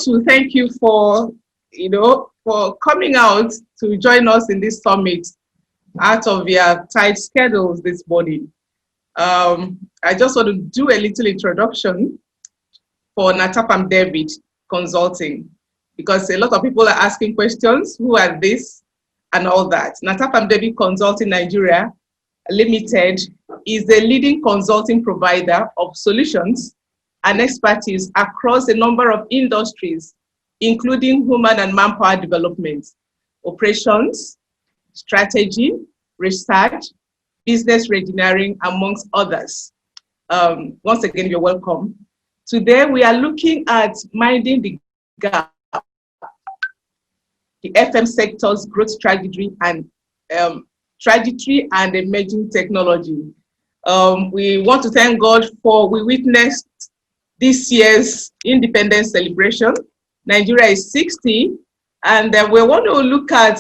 want to thank you for, for coming out to join us in this summit out of your tight schedules this morning. I just want to do a little introduction for Natapam David Consulting, because a lot of people are asking questions, who are this and all that. Natapam David Consulting Nigeria Limited is the leading consulting provider of solutions and expertise across a number of industries, including human and manpower development, operations, strategy, research, business reengineering, amongst others. Once again, you're welcome. Today, we are looking at minding the gap, the FM sector's growth trajectory and emerging technology. We want to thank God we witnessed this year's independence celebration. Nigeria is 60, and we want to look at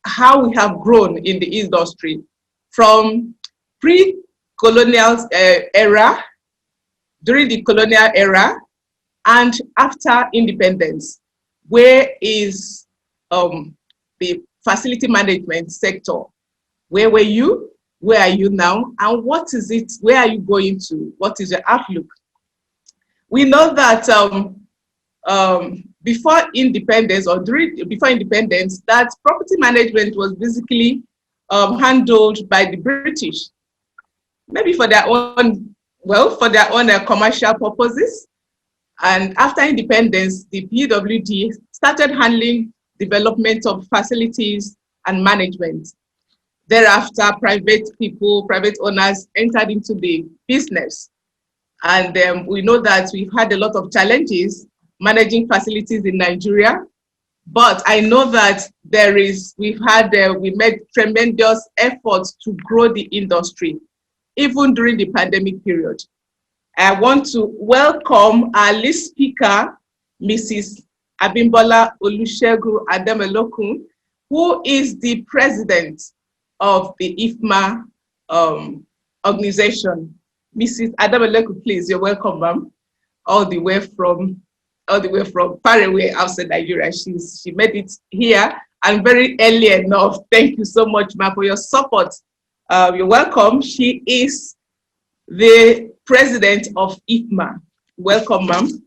how we have grown in the industry from pre-colonial era, during the colonial era, and after independence. Where is the facility management sector? Where were you? Where are you now? And what is it? Where are you going to? What is your outlook? We know that before independence, before independence, that property management was basically handled by the British, maybe for their own, commercial purposes. And after independence, the PWD started handling development of facilities and management. Thereafter, private owners entered into the business. And we know that we've had a lot of challenges managing facilities in Nigeria. But I know that we made tremendous efforts to grow the industry, even during the pandemic period. I want to welcome our lead speaker, Mrs. Abimbola Olusegun Ademelokun, who is the president of the IFMA organization. Mrs. Ademelokun, please, you're welcome, ma'am. All the way from far away outside Nigeria. She made it here and very early enough. Thank you so much, ma'am, for your support. You're welcome. She is the president of IFMA. Welcome, ma'am.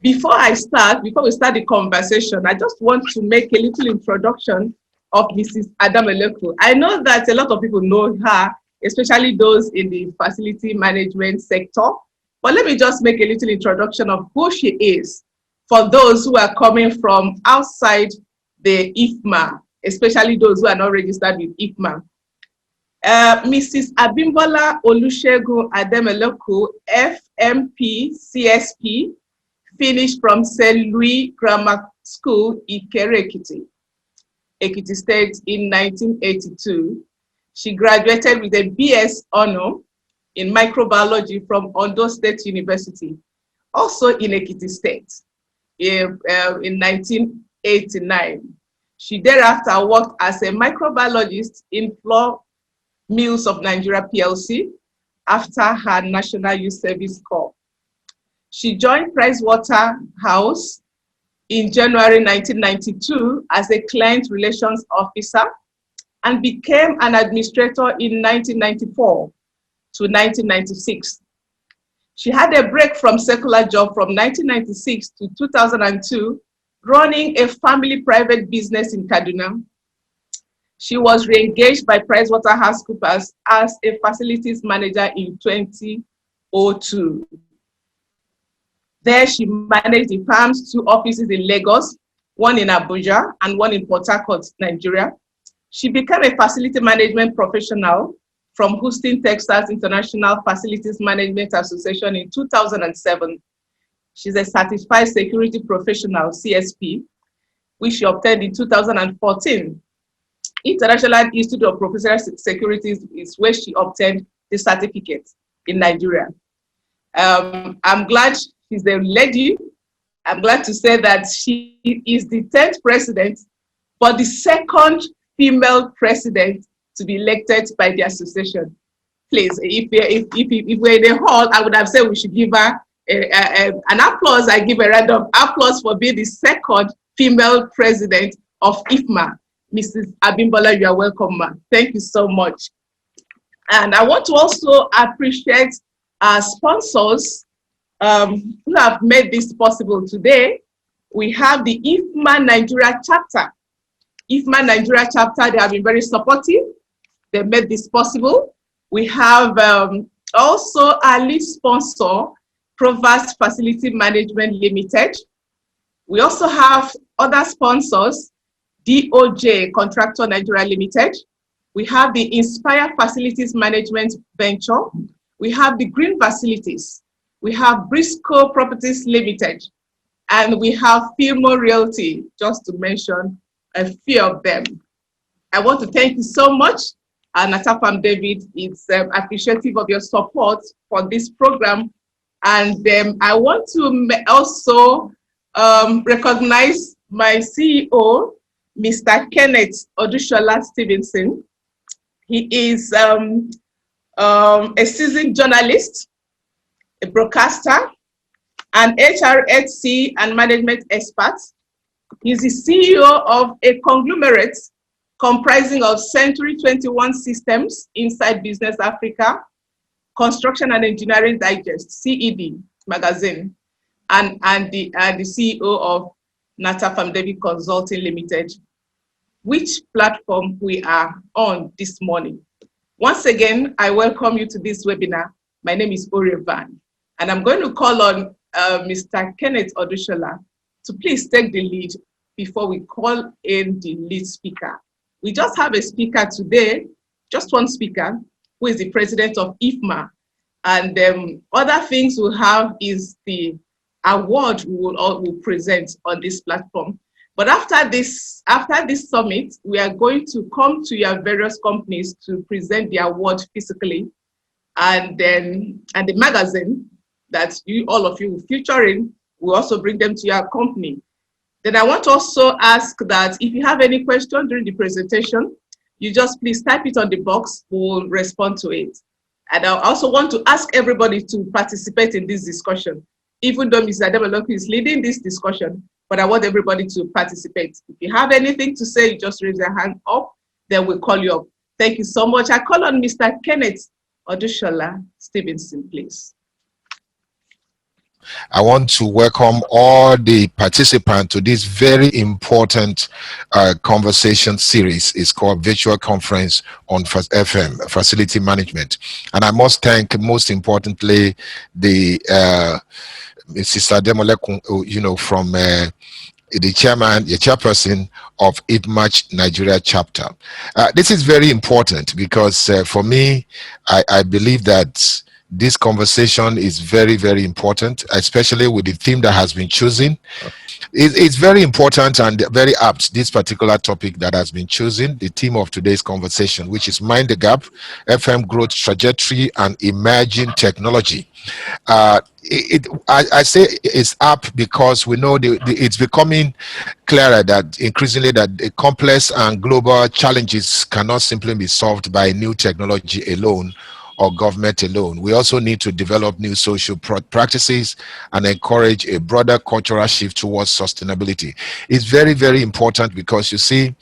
Before we start the conversation, I just want to make a little introduction of Mrs. Ademelokun. I know that a lot of people know her, especially those in the facility management sector. But let me just make a little introduction of who she is for those who are coming from outside the IFMA, especially those who are not registered with IFMA. Mrs. Abimbola Olusegun Ademelokun, FMP, CSP, finished from St. Louis Grammar School, Ikere, Ekiti State in 1982. She graduated with a BS honor in microbiology from Ondo State University, also in Ekiti State, in 1989. She thereafter worked as a microbiologist in Flour Mills of Nigeria PLC after her National Youth Service Corps. She joined Pricewaterhouse in January 1992 as a client relations officer and became an administrator in 1994 to 1996. She had a break from secular job from 1996 to 2002, running a family private business in Kaduna. She was re-engaged by PricewaterhouseCoopers as a facilities manager in 2002. There she managed the firm's 2 offices in Lagos, one in Abuja and one in Port Harcourt, Nigeria. She became a facility management professional from Houston, Texas International Facilities Management Association in 2007. She's a certified security professional, CSP, which she obtained in 2014. International Institute of Professional Security is where she obtained the certificate in Nigeria. I'm glad she's a lady. I'm glad to say that she is the 10th president, but the 2nd female president to be elected by the association. Please, if we're in the hall, I would have said we should give her an applause. I give a round of applause for being the second female president of IFMA. Mrs. Abimbola, you are welcome, ma'am. Thank you so much. And I want to also appreciate our sponsors who have made this possible today. We have the IFMA Nigeria chapter. IFMA Nigeria chapter, they have been very supportive. They made this possible. We have also our lead sponsor, Provast Facility Management Limited. We also have other sponsors, DOJ Contractor Nigeria Limited. We have the Inspire Facilities Management Venture. We have the Green Facilities. We have Briscoe Properties Limited. And we have Filmo Realty, just to mention a few of them. I want to thank you so much. And Natafam David is appreciative of your support for this program. And I want to also recognize my CEO, Mr. Kenneth Odushola Stevenson. He is a seasoned journalist, a broadcaster, an HRHC and management expert. He's the CEO of a conglomerate comprising of Century 21 Systems Inside Business Africa, Construction and Engineering Digest, CED magazine, and the CEO of Natafam David Consulting Limited, which platform we are on this morning. Once again, I welcome you to this webinar. My name is Ore Van, and I'm going to call on Mr. Kenneth Odushola to please take the lead before we call in the lead speaker. We just have a speaker today, just one speaker, who is the president of IFMA. And other things we'll have is the award we will present on this platform. But after this summit, we are going to come to your various companies to present the award physically, and then the magazine that all of you will feature in, we'll also bring them to your company. Then I want to also ask that if you have any question during the presentation, you just please type it on the box, we'll respond to it. And I also want to ask everybody to participate in this discussion, even though Mr. Ademoleku is leading this discussion, but I want everybody to participate. If you have anything to say, you just raise your hand up, then we'll call you up. Thank you so much. I call on Mr. Kenneth Odushola Stevenson, please. I want to welcome all the participants to this very important conversation series. It's called Virtual Conference on FM, Facility Management. And I must thank, most importantly, the Sister Ademoleku, from the chairperson of IFMA Nigeria chapter. This is very important because for me, I believe that this conversation is very, very important, especially with the theme that has been chosen. It's very important and very apt, this particular topic that has been chosen, the theme of today's conversation, which is Mind the Gap, FM Growth Trajectory and Emerging Technology. I say it's apt because we know it's becoming clearer that increasingly that the complex and global challenges cannot simply be solved by new technology alone or government alone. We also need to develop new social practices and encourage a broader cultural shift towards sustainability. It's very, very important because you see,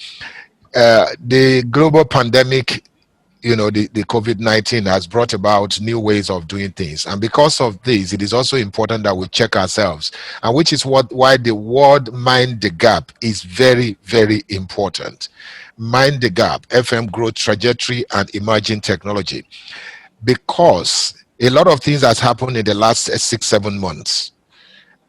the global pandemic, the COVID-19 has brought about new ways of doing things. And because of this, it is also important that we check ourselves, and which is why the word Mind the Gap is very, very important. Mind the Gap, FM Growth Trajectory and Emerging Technology. Because a lot of things has happened in the last 6-7 months,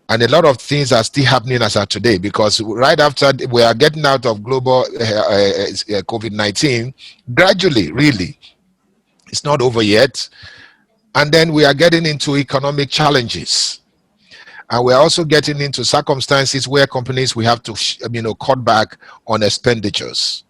and a lot of things are still happening as of today, because right after we are getting out of global COVID-19 gradually, really, it's not over yet, and then we are getting into economic challenges, and we're also getting into circumstances where companies we have to cut back on expenditures.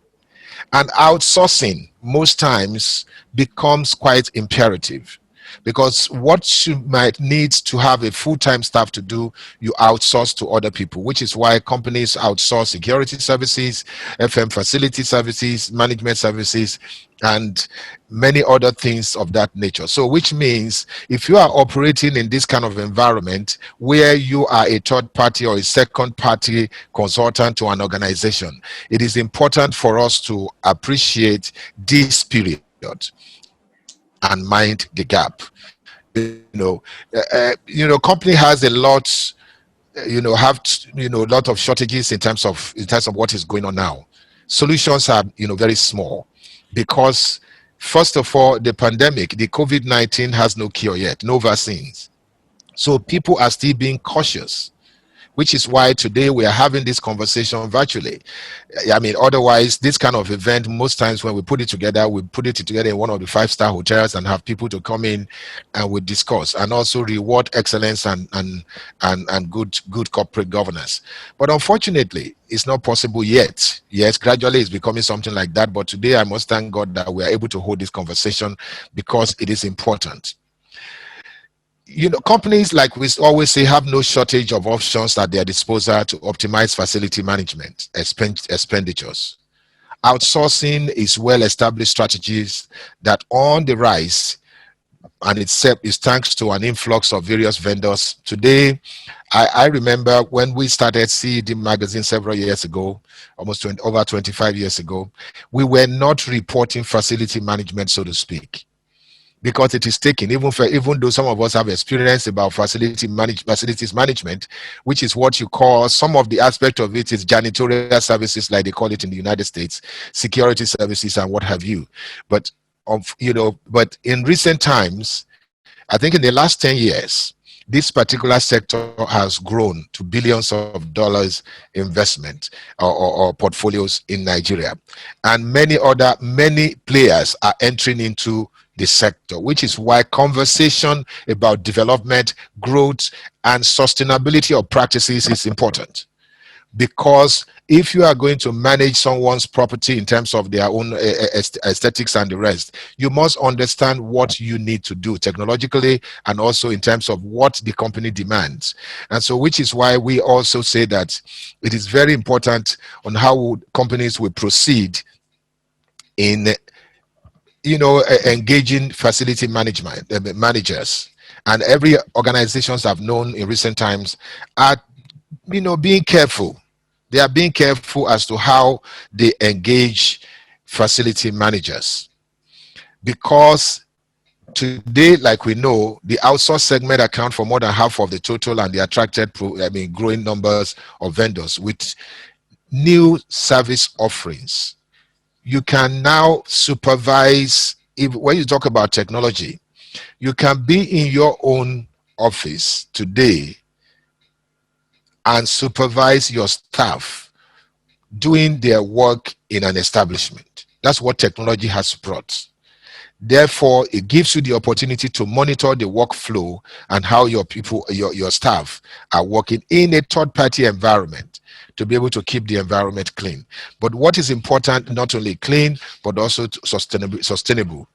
And outsourcing most times becomes quite imperative. because what you might need to have a full-time staff to do, you outsource to other people, which is why companies outsource security services, FM facility services, management services, and many other things of that nature. So which means if you are operating in this kind of environment where you are a third party or a second party consultant to an organization, it is important for us to appreciate this period and mind the gap. Company has a lot, a lot of shortages in terms of what is going on now. Solutions are very small, because first of all, the pandemic, the COVID-19 has no cure yet, no vaccines. So people are still being cautious, which is why today we are having this conversation virtually. I mean, otherwise, this kind of event, most times when we put it together, we put it together in one of the 5-star hotels and have people to come in and we discuss and also reward excellence and good corporate governance. But unfortunately, it's not possible yet. Yes, gradually it's becoming something like that. But today, I must thank God that we are able to hold this conversation because it is important. Companies, like we always say, have no shortage of options at their disposal to optimize facility management expenditures. Outsourcing is well-established strategies that on the rise, and it's thanks to an influx of various vendors. Today, I remember when we started CED magazine several years ago, over 25 years ago, we were not reporting facility management, so to speak, because it is taken, even though some of us have experience about facilities management, which is what you call, some of the aspect of it is janitorial services, like they call it in the United States, security services and what have you. But in recent times, I think in the last 10 years, this particular sector has grown to billions of dollars investment or portfolios in Nigeria, and many players are entering into the sector, which is why conversation about development, growth, and sustainability of practices is important. Because if you are going to manage someone's property in terms of their own aesthetics and the rest, you must understand what you need to do technologically and also in terms of what the company demands. And so, which is why we also say that it is very important on how companies will proceed in engaging facility management managers. And every organizations I've known in recent times are being careful. They are being careful as to how they engage facility managers, because today, like we know, the outsourced segment account for more than half of the total, and the attracted growing numbers of vendors with new service offerings. You can now supervise. When you talk about technology, you can be in your own office today and supervise your staff doing their work in an establishment. That's what technology has brought. Therefore, it gives you the opportunity to monitor the workflow and how your people, your staff are working in a third-party environment, to be able to keep the environment clean. But what is important, not only clean, but also sustainable.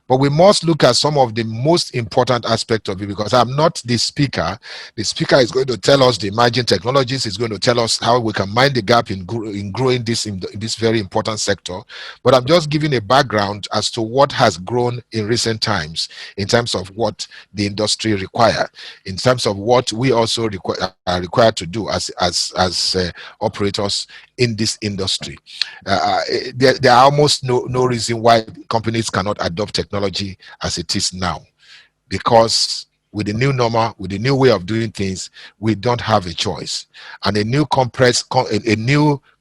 But we must look at some of the most important aspects of it, because I'm not the speaker. The speaker is going to tell us the emerging technologies, is going to tell us how we can mind the gap in growing this in this very important sector. But I'm just giving a background as to what has grown in recent times in terms of what the industry require, in terms of what we also are required to do as operators in this industry. There are almost no reason why companies cannot adopt technology as it is now, because with the new normal, with the new way of doing things, we don't have a choice. And a new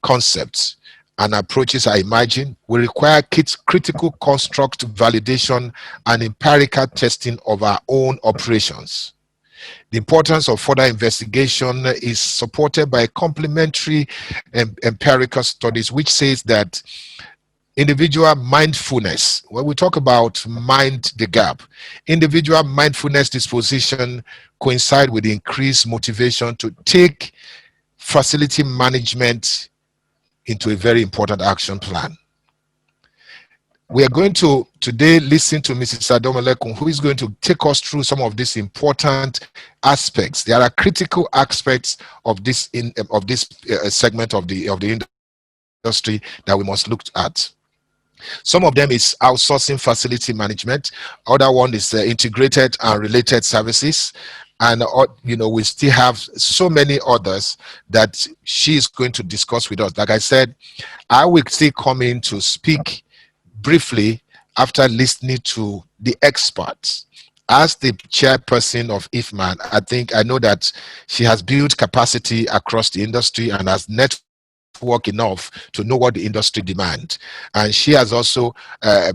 concepts and approaches are emerging will require critical construct validation and empirical testing of our own operations. The importance of further investigation is supported by complementary empirical studies, which says that individual mindfulness, when we talk about mind the gap, individual mindfulness disposition coincide with increased motivation to take facility management into a very important action plan. We are going to today listen to Mrs. Adomolekun, who is going to take us through some of these important aspects. There are critical aspects of this segment of the industry that we must look at. Some of them is outsourcing facility management. Other one is integrated and related services. And we still have so many others that she is going to discuss with us. Like I said, I will still come in to speak briefly after listening to the experts. As the chairperson of IFMAN, I know that she has built capacity across the industry and has network enough to know what the industry demands. And she has also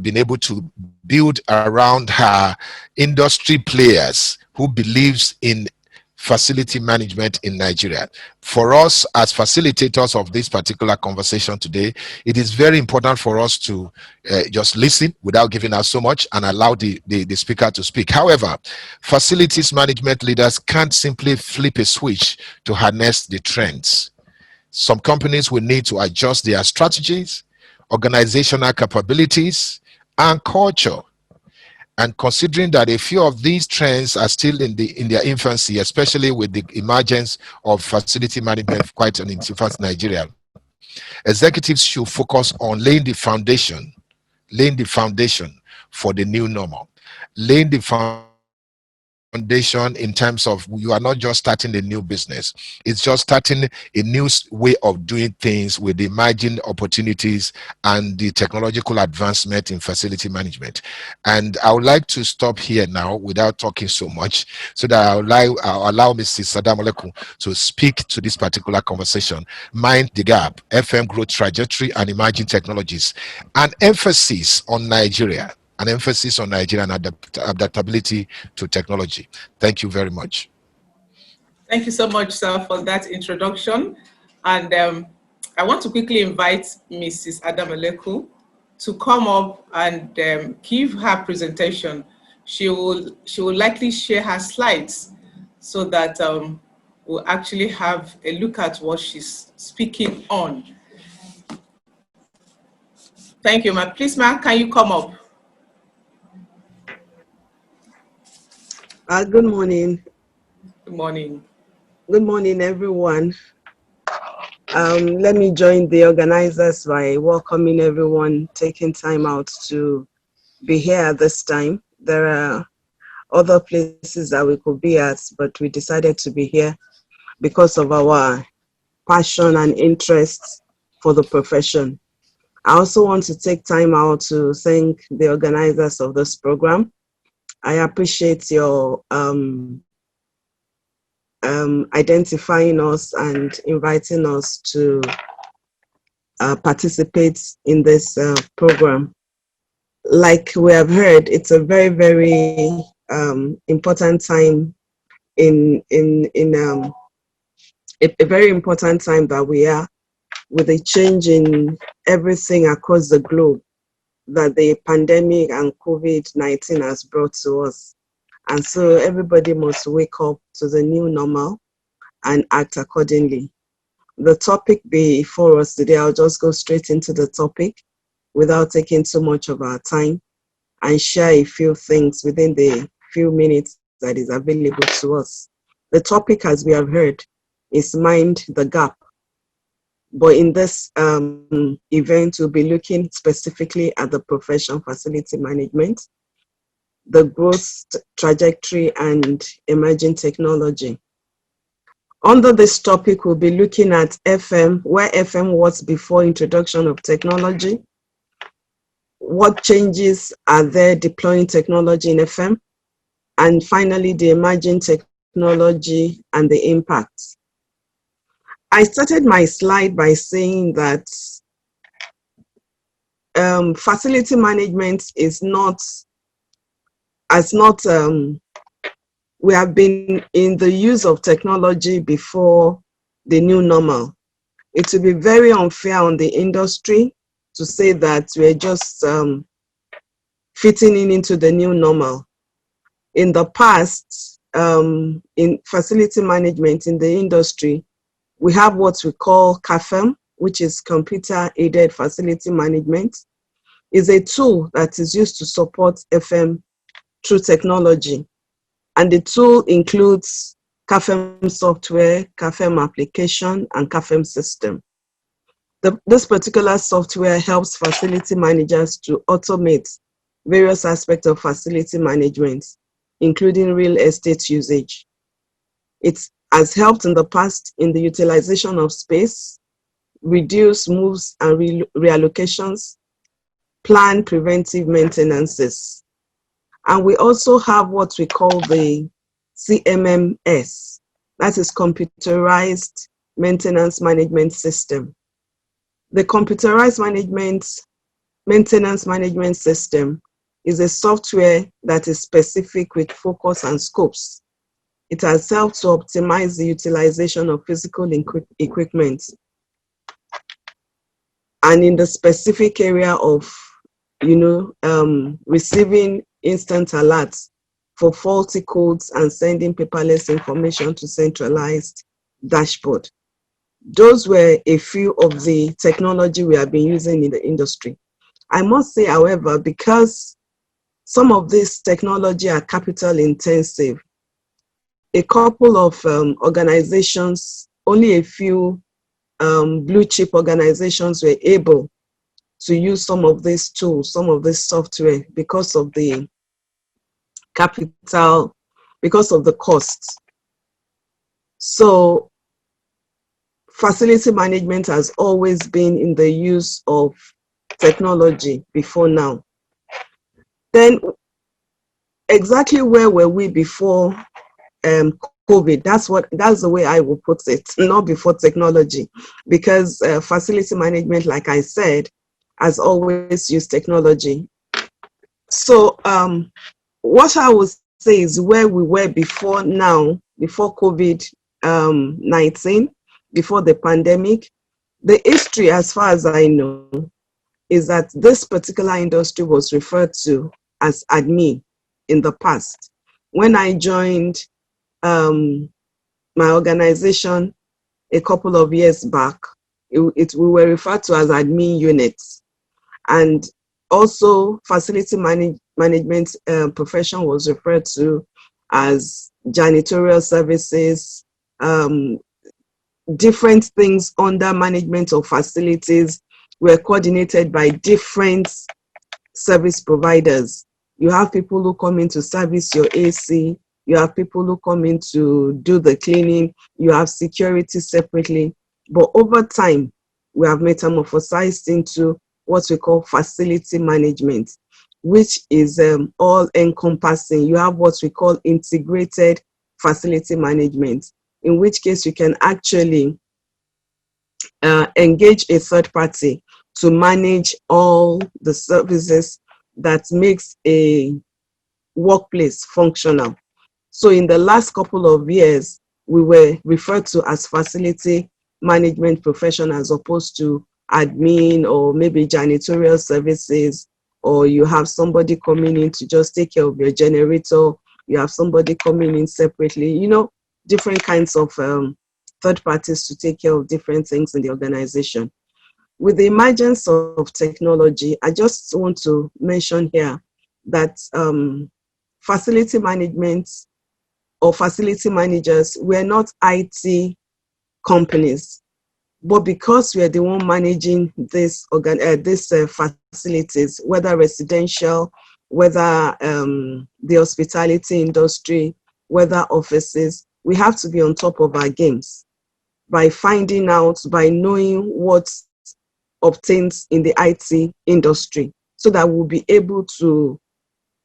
been able to build around her industry players who believes in facility management in Nigeria. For us as facilitators of this particular conversation today, it is very important for us to just listen without giving us so much and allow the speaker to speak. However, facilities management leaders can't simply flip a switch to harness the trends. Some companies will need to adjust their strategies, organizational capabilities, and culture. And considering that a few of these trends are still in their infancy, especially with the emergence of facility management quite an infant Nigeria, executives should focus on laying the foundation for the new normal, laying the foundation in terms of you are not just starting a new business, it's just starting a new way of doing things with the emerging opportunities and the technological advancement in facility management. And I would like to stop here now without talking so much, so that I'll allow Mrs. Adomolekun to speak to this particular conversation. Mind the Gap, FM growth trajectory and emerging technologies, an emphasis on Nigeria and adaptability to technology. Thank you very much. Thank you so much, sir, for that introduction. And I want to quickly invite Mrs. Adomolekun to come up and give her presentation. She will likely share her slides so that we'll actually have a look at what she's speaking on. Thank you, ma'am. Please, ma'am, can you come up? Good morning. Good morning. Good morning, everyone. Let me join the organizers by welcoming everyone taking time out to be here at this time. There are other places that we could be at, but we decided to be here because of our passion and interest for the profession. I also want to take time out to thank the organizers of this program. I appreciate your identifying us and inviting us to participate in this program. Like we have heard, it's a very, very important time a very important time that we are, with a change in everything across the globe that the pandemic and COVID-19 has brought to us. And so everybody must wake up to the new normal and act accordingly. The topic before us today, I'll just go straight into the topic without taking too much of our time and share a few things within the few minutes that is available to us. The topic, as we have heard, is Mind the Gap. But in this event, we'll be looking specifically at the profession facility management, the growth trajectory, and emerging technology. Under this topic, we'll be looking at FM, where FM was before introduction of technology, what changes are there deploying technology in FM, and finally, the emerging technology and the impacts. I started my slide by saying that facility management is we have been in the use of technology before the new normal. It would be very unfair on the industry to say that we're just fitting into the new normal. In the past, in facility management in the industry, we have what we call CAFM, which is computer-aided facility management. is a tool that is used to support FM through technology. And the tool includes CAFM software, CAFM application, and CAFM system. This particular software helps facility managers to automate various aspects of facility management, including real estate usage. It has helped in the past in the utilization of space, reduce moves and reallocations, plan preventive maintenances. And we also have what we call the CMMS, that is Computerized Maintenance Management System. The Computerized Maintenance Management System is a software that is specific with focus and scopes. It has helped to optimize the utilization of physical equipment. And in the specific area of, receiving instant alerts for faulty codes and sending paperless information to centralized dashboard. Those were a few of the technology we have been using in the industry. I must say, however, because some of this technology are capital intensive, a couple of organizations, only a few blue chip organizations were able to use some of these tools, some of this software because of the capital, because of the costs. So facility management has always been in the use of technology before now. Then exactly where were we before COVID? That's the way I will put it, not before technology, because facility management, like I said, has always used technology. So what I would say is where we were before now, before COVID-19, before the pandemic. The history, as far as I know, is that this particular industry was referred to as admin in the past. When I joined my organization a couple of years back, we were referred to as admin units. And also facility management profession was referred to as janitorial services, different things under management of facilities were coordinated by different service providers. You have people who come in to service your AC, you have people who come in to do the cleaning, you have security separately. But over time, we have metamorphosized into what we call facility management, which is all encompassing. You have what we call integrated facility management, in which case you can actually engage a third party to manage all the services that makes a workplace functional. So in the last couple of years, we were referred to as facility management profession as opposed to admin or maybe janitorial services, or you have somebody coming in to just take care of your generator, you have somebody coming in separately, different kinds of third parties to take care of different things in the organization. With the emergence of technology, I just want to mention here that facility management or facility managers were not IT companies, but because we are the one managing these facilities, whether residential, whether the hospitality industry, whether offices, we have to be on top of our games by finding out, by knowing what obtains in the IT industry, so that we'll be able to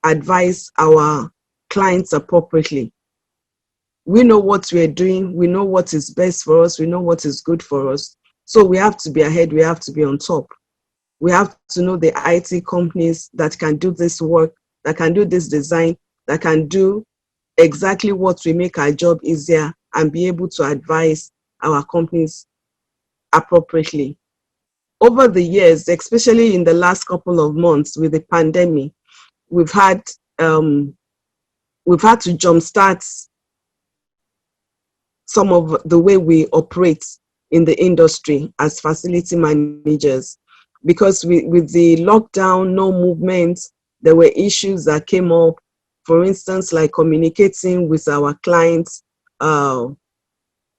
advise our clients appropriately. We know what we're doing, we know what is best for us, we know what is good for us. So we have to be ahead, we have to be on top. We have to know the IT companies that can do this work, that can do this design, that can do exactly what will make our job easier and be able to advise our companies appropriately. Over the years, especially in the last couple of months with the pandemic, we've had to jumpstart some of the way we operate in the industry as facility managers, because with the lockdown, no movement, there were issues that came up. For instance, like communicating with our clients.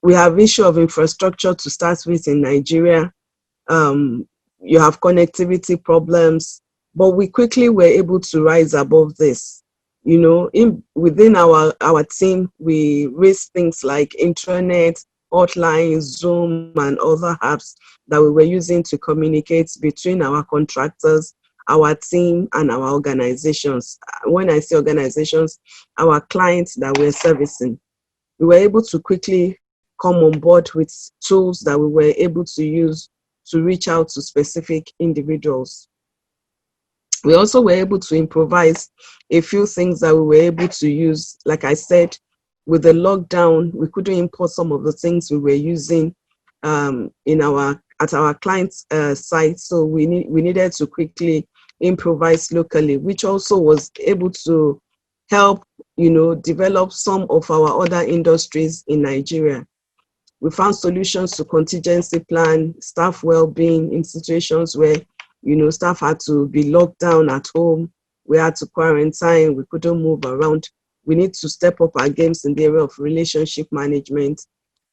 We have issue of infrastructure to start with in Nigeria. You have connectivity problems, but we quickly were able to rise above this. You know, within our team, we raised things like intranet, hotline, Zoom, and other apps that we were using to communicate between our contractors, our team, and our organizations. When I say organizations, our clients that we're servicing. We were able to quickly come on board with tools that we were able to use to reach out to specific individuals. We also were able to improvise a few things that we were able to use. Like I said, with the lockdown, we couldn't import some of the things we were using at our client's site. So we needed to quickly improvise locally, which also was able to help, you know, develop some of our other industries in Nigeria. We found solutions to contingency plan, staff well-being in situations where, you know, staff had to be locked down at home. We had to quarantine. We couldn't move around. We need to step up our games in the area of relationship management.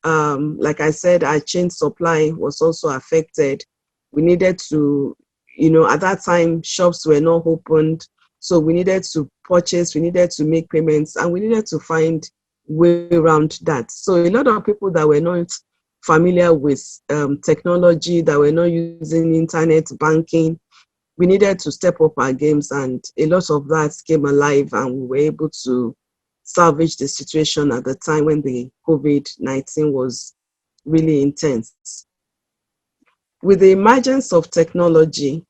Like I said, our chain supply was also affected. We needed to, you know, at that time, shops were not opened. So we needed to purchase, we needed to make payments, and we needed to find way around that. So a lot of people that were not familiar with technology, that were not using internet banking, we needed to step up our games, and a lot of that came alive, and we were able to salvage the situation at the time when the COVID-19 was really intense. With the emergence of technology,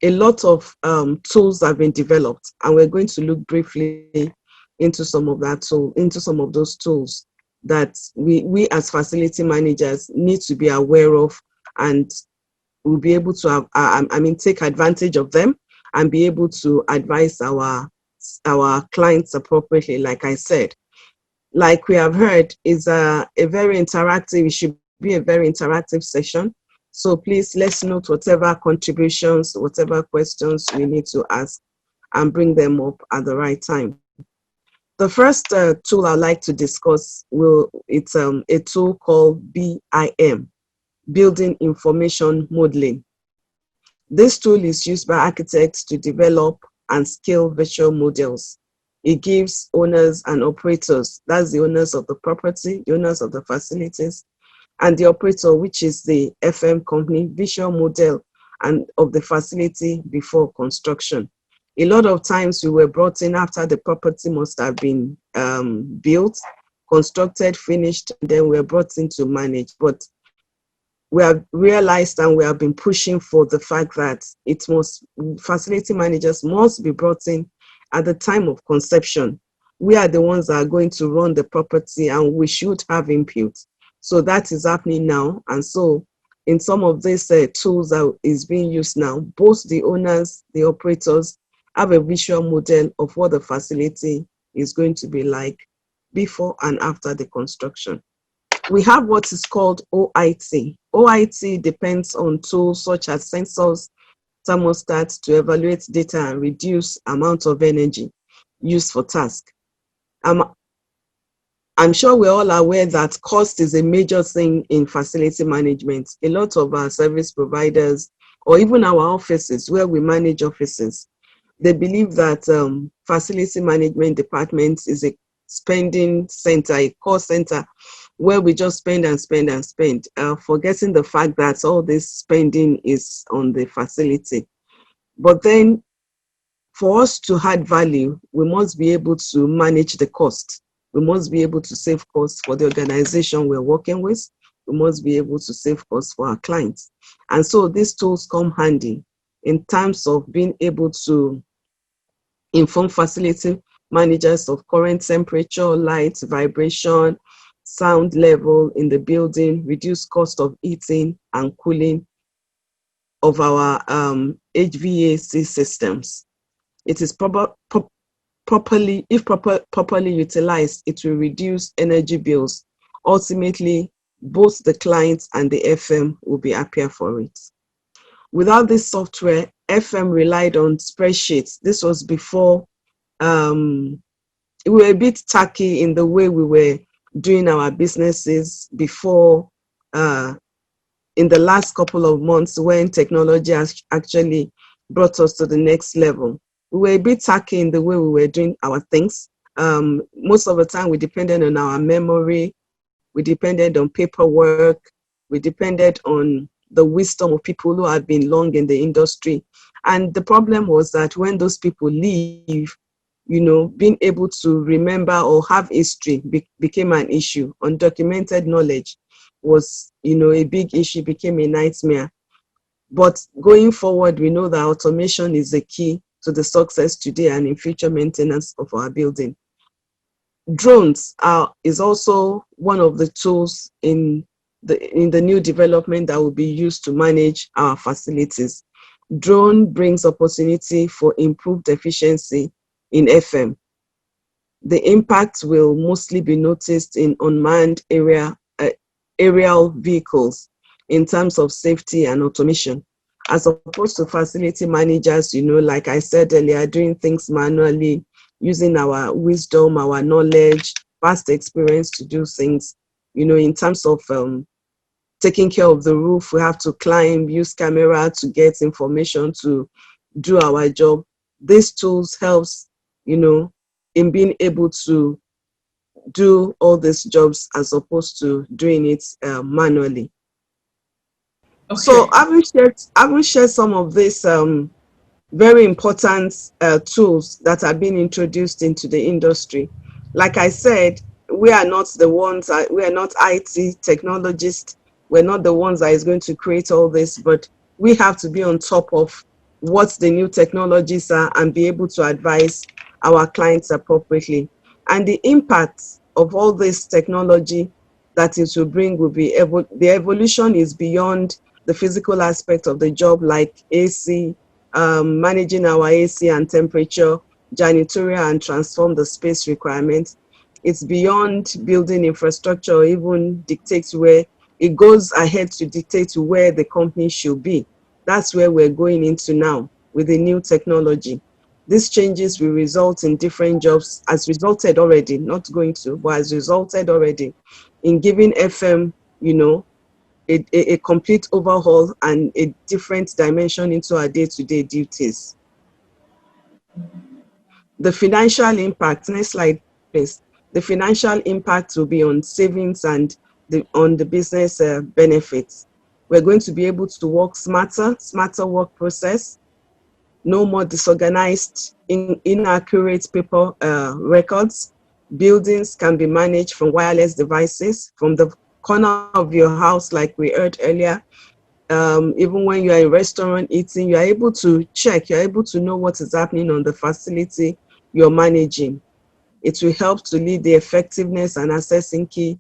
a lot of tools have been developed, and we're going to look briefly into some of those tools that we as facility managers need to be aware of, and we'll be able to take advantage of them and be able to advise our clients appropriately. Like I said, like we have heard, is a very interactive. It should be a very interactive session. So please, let's note whatever contributions, whatever questions we need to ask, and bring them up at the right time. The first tool I'd like to discuss, it's a tool called BIM, Building Information Modeling. This tool is used by architects to develop and scale virtual models. It gives owners and operators, that's the owners of the property, the owners of the facilities, and the operator, which is the FM company, visual model and of the facility before construction. A lot of times we were brought in after the property must have been built, constructed, finished, and then we were brought in to manage. But we have realized, and we have been pushing for the fact that facility managers must be brought in at the time of conception. We are the ones that are going to run the property, and we should have input. So that is happening now. And so in some of these tools that is being used now, both the owners, the operators, have a visual model of what the facility is going to be like before and after the construction. We have what is called OIT. OIT depends on tools such as sensors, thermostats to evaluate data and reduce amount of energy used for tasks. I'm sure we're all aware that cost is a major thing in facility management. A lot of our service providers, or even our offices where we manage offices, they believe that facility management department is a spending center, a cost center, where we just spend and spend and spend, forgetting the fact that all this spending is on the facility. But then for us to add value, we must be able to manage the cost. We must be able to save costs for the organization we're working with. We must be able to save costs for our clients. And so these tools come handy in terms of being able to inform facility managers of current temperature, light, vibration, sound level in the building, reduce cost of heating and cooling of our HVAC systems. It is properly utilized, it will reduce energy bills. Ultimately, both the clients and the FM will be happier for it. Without this software, FM relied on spreadsheets. This was before we were a bit tacky in the way we were doing our businesses before in the last couple of months when technology has actually brought us to the next level. We were a bit tacky in the way we were doing our things. Most of the time we depended on our memory, we depended on paperwork, we depended on the wisdom of people who had been long in the industry. And the problem was that when those people leave, you know, being able to remember or have history became an issue. Undocumented knowledge was, you know, a big issue, became a nightmare. But going forward, we know that automation is the key to the success today and in future maintenance of our building. Drones is also one of the tools in the new development that will be used to manage our facilities. Drone brings opportunity for improved efficiency in FM. The impact will mostly be noticed in unmanned aerial vehicles in terms of safety and automation, as opposed to facility managers, you know, like I said earlier, doing things manually, using our wisdom, our knowledge, past experience to do things. You know, in terms of taking care of the roof, we have to climb, use camera to get information to do our job. These tools helps, you know, in being able to do all these jobs as opposed to doing it manually. Okay. So having shared some of these very important tools that are being introduced into the industry, like I said, we are not the ones, we are not IT technologists, we're not the ones that is going to create all this, but we have to be on top of what the new technologies are and be able to advise our clients appropriately. And the impact of all this technology that it will bring will be, the evolution is beyond the physical aspect of the job, like AC, managing our AC and temperature, janitorial and transform the space requirements. It's beyond building infrastructure or even dictates where, it goes ahead to dictate where the company should be. That's where we're going into now with the new technology. These changes will result in different jobs, as resulted already, not going to, but has resulted already in giving FM, you know, a complete overhaul and a different dimension into our day-to-day duties. The financial impact, next slide, please. The financial impact will be on savings and on the business benefits. We're going to be able to work smarter work process, no more disorganized, inaccurate paper records. Buildings can be managed from wireless devices from the corner of your house, like we heard earlier. Even when you're in a restaurant eating, you're able to check, you're able to know what is happening on the facility you're managing. It will help to lead the effectiveness and assessing key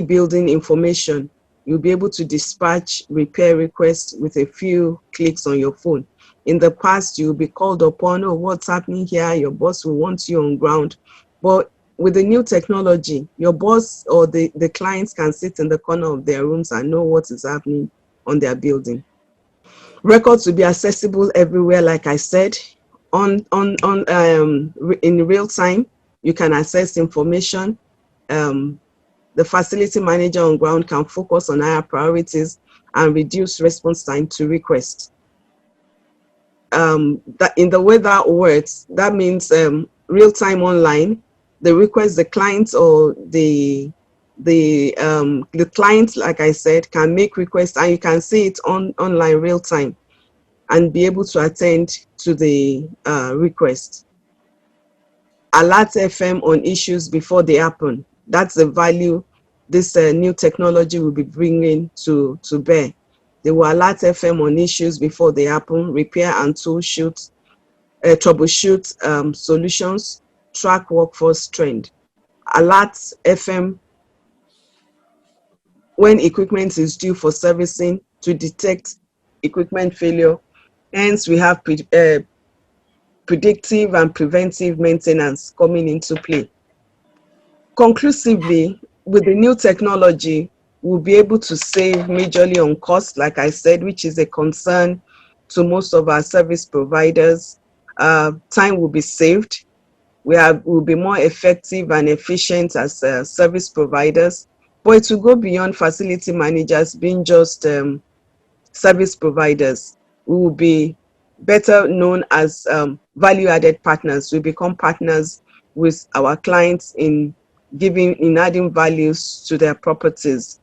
building information. You'll be able to dispatch repair requests with a few clicks on your phone. In the past, you'll be called upon, oh, what's happening here? Your boss will want you on ground. But with the new technology, your boss or the clients can sit in the corner of their rooms and know what is happening on their building. Records will be accessible everywhere, like I said, in real time. You can access information. The facility manager on ground can focus on higher priorities and reduce response time to requests. That in the way that works, that means real time online. The request, the client or the client, like I said, can make requests and you can see it online real time and be able to attend to the request. Alert FM on issues before they happen. That's the value this new technology will be bringing to bear. They will alert FM on issues before they happen, repair and troubleshoot solutions, track workforce trend. Alert FM when equipment is due for servicing to detect equipment failure. Hence, we have predictive and preventive maintenance coming into play. Conclusively, with the new technology, we'll be able to save majorly on cost, like I said, which is a concern to most of our service providers. Time will be saved. We'll be more effective and efficient as service providers, but it will go beyond facility managers being just service providers. We will be better known as value-added partners. We become partners with our clients in adding values to their properties.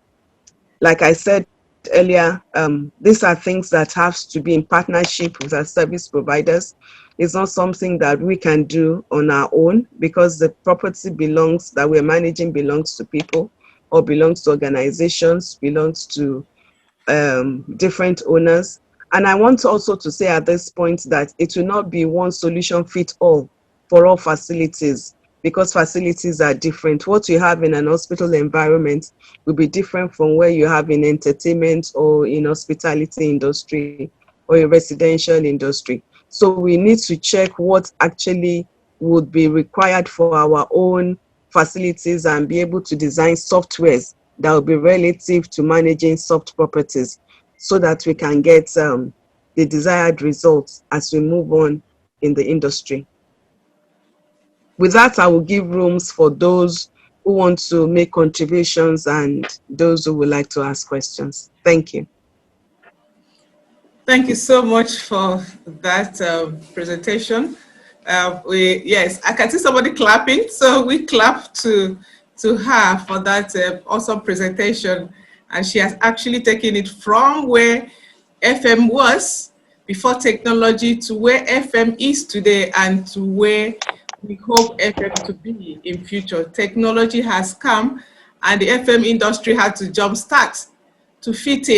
Like I said earlier, these are things that have to be in partnership with our service providers. It's not something that we can do on our own, because the property that we're managing belongs to people, or belongs to organizations, belongs to different owners. And I want also to say at this point that it will not be one solution fit all for all facilities, because facilities are different. What you have in an hospital environment will be different from where you have in entertainment or in hospitality industry or in residential industry. So we need to check what actually would be required for our own facilities and be able to design softwares that will be relative to managing soft properties, so that we can get the desired results as we move on in the industry. With that, I will give rooms for those who want to make contributions and those who would like to ask questions. Thank you. Thank you so much for that presentation. Yes, I can see somebody clapping, so we clap to her for that awesome presentation. And she has actually taken it from where FM was before technology to where FM is today and to where we hope FM to be in future. Technology has come and the FM industry had to jumpstart to fit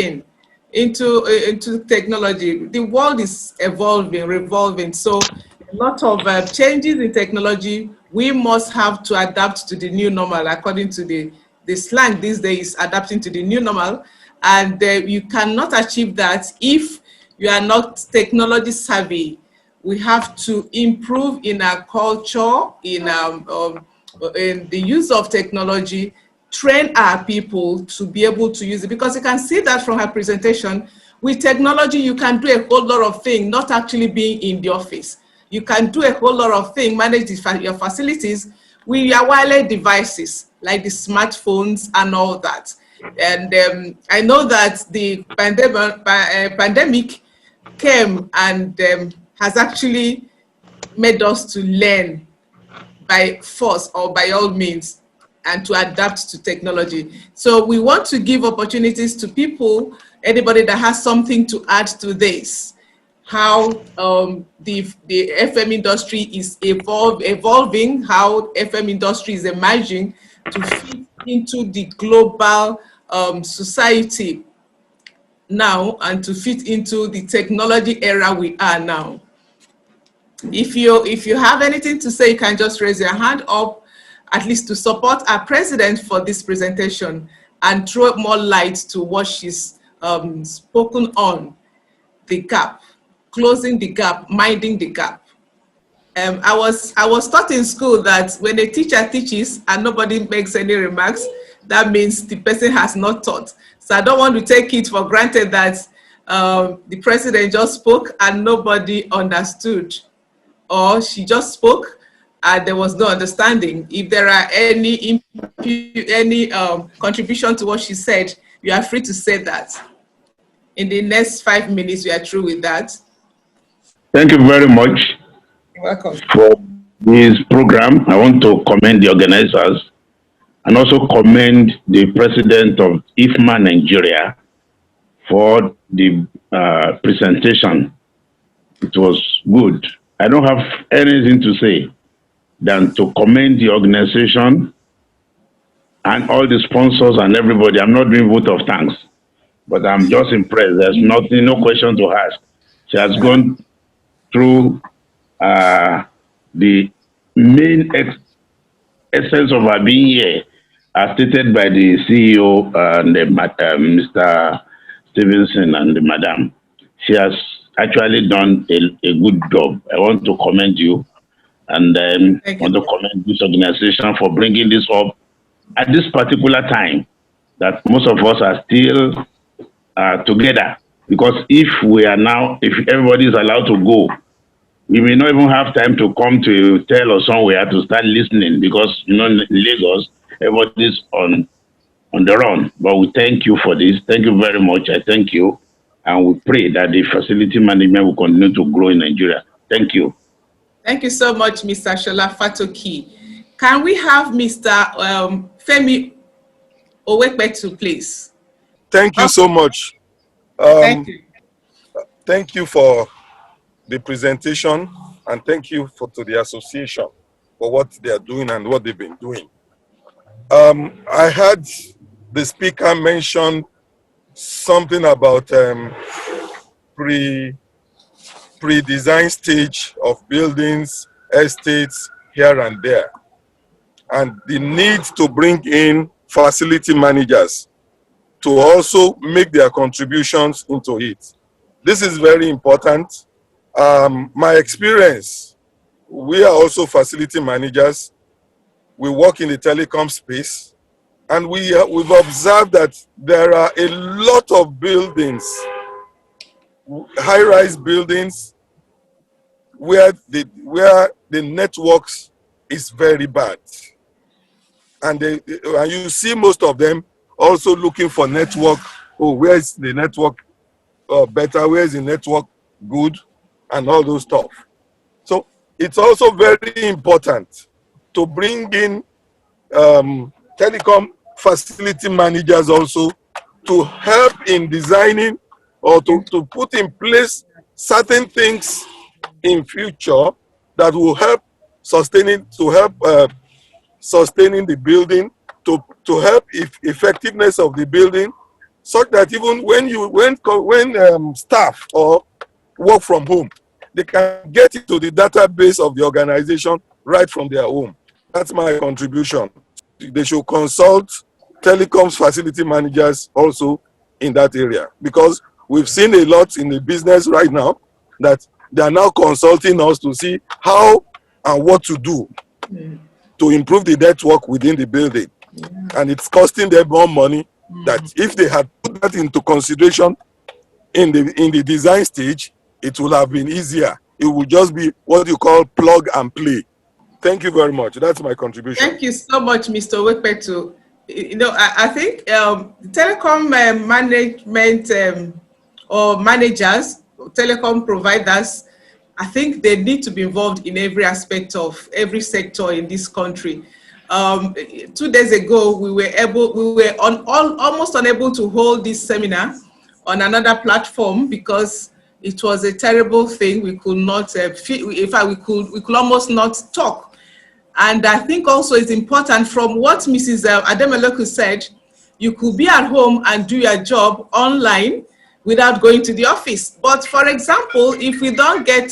into technology. The world is evolving, revolving. So a lot of changes in technology, we must have to adapt to the new normal, according to the slang these days, adapting to the new normal. And you cannot achieve that if you are not technology savvy. We have to improve in our culture, in the use of technology, train our people to be able to use it, because you can see that from her presentation. With technology, you can do a whole lot of things, not actually being in the office. You can do a whole lot of things, manage your facilities with your wireless devices, like the smartphones and all that. And I know that the pandemic came and has actually made us to learn by force or by all means, and to adapt to technology. So we want to give opportunities to people, anybody that has something to add to this, how the FM industry is evolving, how FM industry is emerging to fit into the global society now, and to fit into the technology era we are now. If you have anything to say, you can just raise your hand up, at least to support our president for this presentation and throw more light to what she's spoken on, the gap, closing the gap, minding the gap. I was taught in school that when a teacher teaches and nobody makes any remarks, that means the person has not taught. So I don't want to take it for granted that the president just spoke and nobody understood, or she just spoke and there was no understanding. If there are any contribution to what she said, you are free to say that. In the next 5 minutes, we are through with that. Thank you very much. You're welcome. For this program. I want to commend the organizers and also commend the president of IFMA Nigeria for the presentation. It was good. I don't have anything to say than to commend the organization and all the sponsors and everybody. I'm not doing vote of thanks, but I'm just impressed. There's nothing, no question to ask. She has gone through the main essence of her being here, as stated by the CEO and Mr. Stevenson and the Madam. She has actually done a good job. I want to commend you, and want to commend this organization for bringing this up at this particular time that most of us are still together Because if everybody is allowed to go, we may not even have time to come to tell or somewhere to start listening because, in Lagos, everybody's on the run. But we thank you for this. Thank you very much. I thank you. And we pray that the facility management will continue to grow in Nigeria. Thank you. Thank you so much, Mr. Shola Fatoki. Can we have Mr. Femi Owekpetu, please? Thank you so much. Thank you. Thank you for the presentation, and thank you to the association for what they are doing and what they've been doing. I heard the speaker mention something about pre-design stage of buildings, estates here and there, and the need to bring in facility managers to also make their contributions into it. This is very important. My experience, we are also facility managers. We work in the telecom space, and we've observed that there are a lot of buildings, high-rise buildings, where the networks is very bad, and you see most of them also looking for network. Oh, where is the network better? Where is the network good? And all those stuff. So it's also very important to bring in telecom facility managers also to help in designing or to put in place certain things in future that will help sustaining the building, to help effectiveness of the building, such that even when staff or work from home, they can get into the database of the organization right from their home. That's my contribution. They should consult telecoms facility managers also in that area, because we've seen a lot in the business right now that they are now consulting us to see how and what to do to improve the network within the building. And it's costing them more money that if they had put that into consideration in the design stage, it would have been easier. It would just be what you call plug and play. Thank you very much. That's my contribution. Thank you so much, Mr. Owekpetu. I think telecom management or managers, telecom providers, I think they need to be involved in every aspect of every sector in this country. 2 days ago, we were almost unable to hold this seminar on another platform because it was a terrible thing. We could not, in fact, we could almost not talk. And I think also it's important, from what Mrs. Ademeloku said, you could be at home and do your job online without going to the office. But for example, if you don't get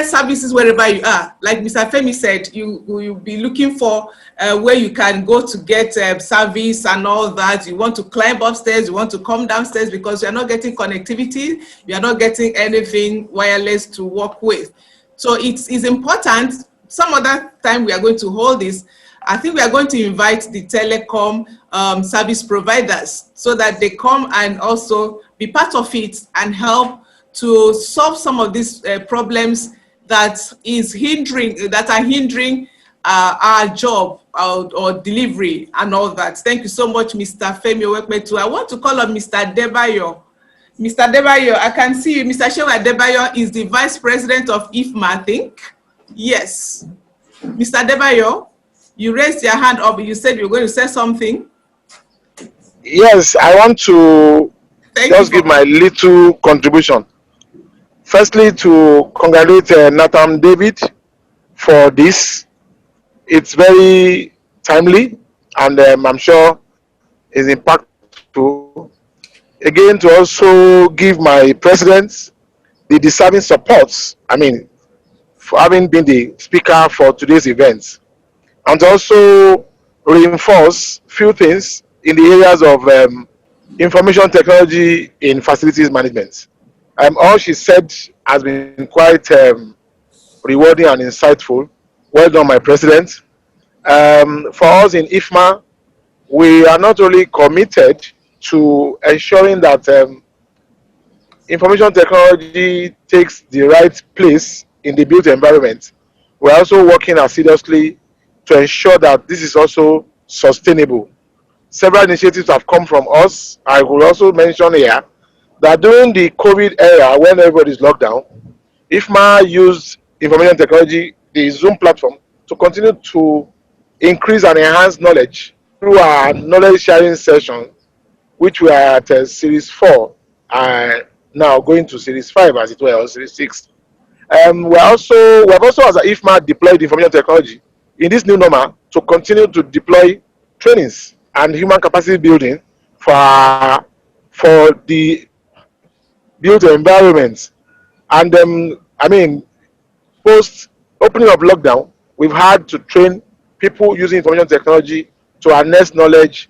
services wherever you are, like Mr. Femi said, you'll be looking for where you can go to get service and all that. You want to climb upstairs, you want to come downstairs because you're not getting connectivity, you're not getting anything wireless to work with. So it's important. Some other time we are going to hold this. I think we are going to invite the telecom service providers so that they come and also be part of it and help to solve some of these problems that are hindering our job or delivery and all that. Thank you so much, Mr. Femi Owekpetu. I want to call on Mr. Adebayo. Mr. Adebayo, I can see you. Mr. Shewa Adebayo is the Vice President of IFMA, I think. Yes. Mr. Adebayo, you raised your hand up. You said you were going to say something. Yes, I want to just give my little contribution. Firstly, to congratulate Nathan David for this. It's very timely, and I'm sure it's impactful. Again, to also give my president the deserving supports, for having been the speaker for today's event, and also reinforce few things in the areas of information technology in facilities management. All she said has been quite rewarding and insightful. Well done, my president. For us in IFMA, we are not only committed to ensuring that information technology takes the right place in the built environment, we're also working assiduously to ensure that this is also sustainable. Several initiatives have come from us. I will also mention here that during the COVID era, when everybody's locked down, IFMA used information technology, the Zoom platform, to continue to increase and enhance knowledge through our knowledge sharing session, which we are at series 4 and now going to series 5 as it were, or series 6. We have also as a IFMA deployed information technology in this new normal to continue to deploy trainings and human capacity building for the built environments. And I mean, post opening of lockdown, we've had to train people using information technology to harness knowledge,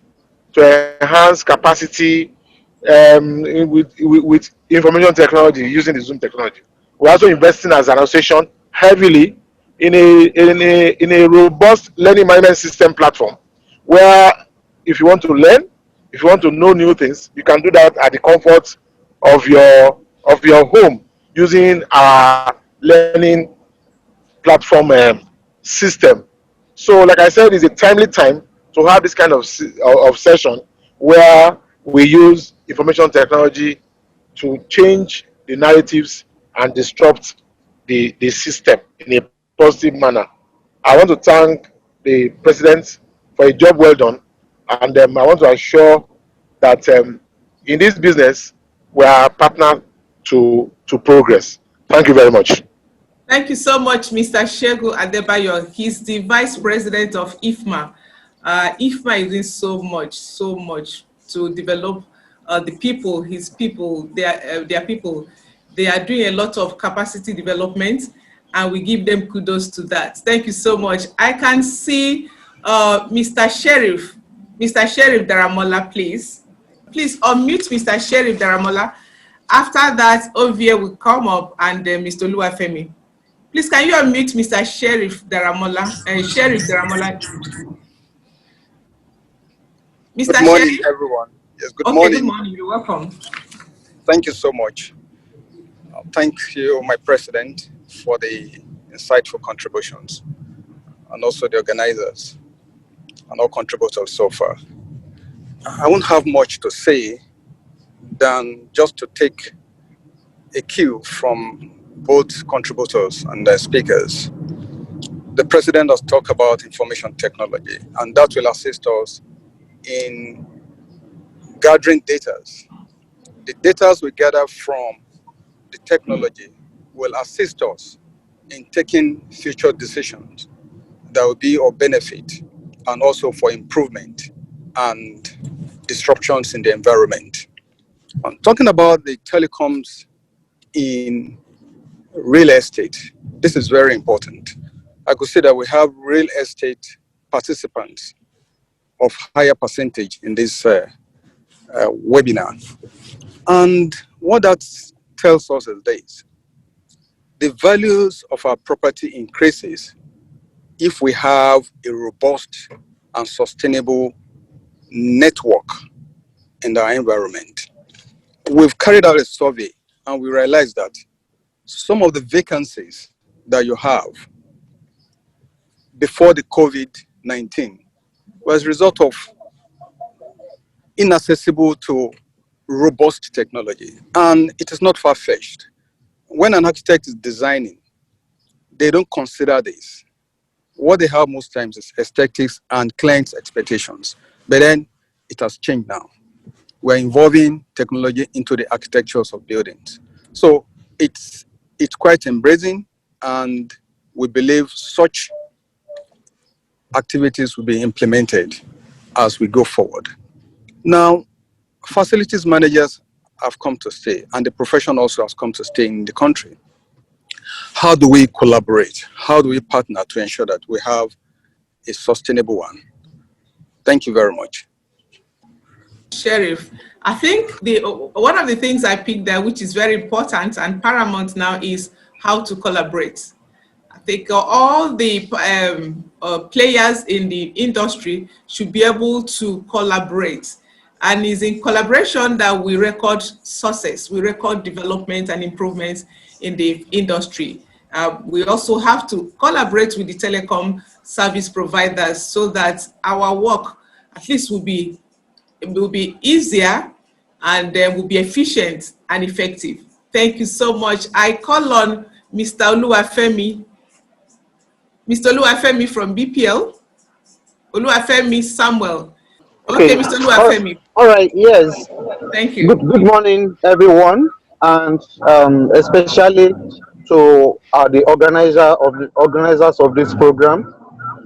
to enhance capacity with information technology using the Zoom technology. We're also investing as an association heavily in a robust learning management system platform, where if you want to learn, if you want to know new things, you can do that at the comfort of your home using our learning platform system. So, like I said, it's a timely time to have this kind of session where we use information technology to change the narratives and disrupt the system in a positive manner. I want to thank the president for a job well done, and I want to assure that in this business we are partner to progress. Thank you very much. Thank you so much, Mr. Segun Adebayo. He's the Vice President of IFMA. IFMA is doing so much to develop the people, his people, their people. They are doing a lot of capacity development, and we give them kudos to that. Thank you so much. I can see Mr. Sheriff Daramola, please. Please unmute Mr. Sheriff Daramola. After that, Ovie will come up, and Mr. Oluwafemi. Please, can you unmute Mr. Sheriff Daramola? Sheriff Daramola. Mr. Good morning, Sheriff? everyone. Yes, good Okay, morning. good morning. You're welcome. Thank you so much. Thank you, my president, for the insightful contributions, and also the organizers and all contributors so far. I won't have much to say than just to take a cue from both contributors and the speakers. The president has talked about information technology, and that will assist us in gathering data. The data we gather from the technology will assist us in taking future decisions that will be of benefit and also for improvement and disruptions in the environment. I'm talking about the telecoms in real estate. This is very important. I could say that we have real estate participants of higher percentage in this webinar. And what that tells us is this: the values of our property increases if we have a robust and sustainable network in our environment. We've carried out a survey and we realized that some of the vacancies that you have before the COVID-19 was a result of inaccessible to robust technology. And it is not far-fetched. When an architect is designing, they don't consider this. What they have most times is aesthetics and clients' expectations. But then it has changed now. We're involving technology into the architectures of buildings. So it's quite embracing, and we believe such activities will be implemented as we go forward. Now, facilities managers have come to stay, and the profession also has come to stay in the country. How do we collaborate? How do we partner to ensure that we have a sustainable one? Thank you very much. Sheriff, I think one of the things I picked there, which is very important and paramount now, is how to collaborate. I think all the players in the industry should be able to collaborate. And it's in collaboration that we record success, we record development and improvements in the industry. We also have to collaborate with the telecom service providers so that our work at least will be easier and will be efficient and effective. Thank you so much. I call on Mr. Oluwafemi. Mr. Oluwafemi from BPL. Oluwafemi Samuel. Okay, Mr. Oluwafemi. All right, yes. Thank you. Good morning, everyone, and especially to the organizers of this program.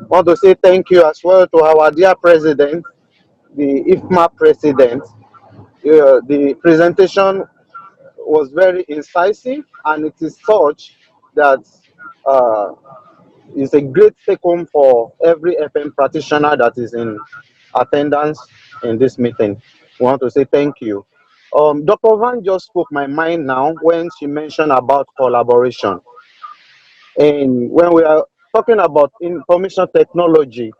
I want to say thank you as well to our dear president, the IFMA president. The presentation was very incisive, and it is such that it's a great take-home for every FM practitioner that is in attendance in this meeting. We want to say thank you. Dr. Van just spoke my mind now when she mentioned about collaboration. And when we are talking about information technology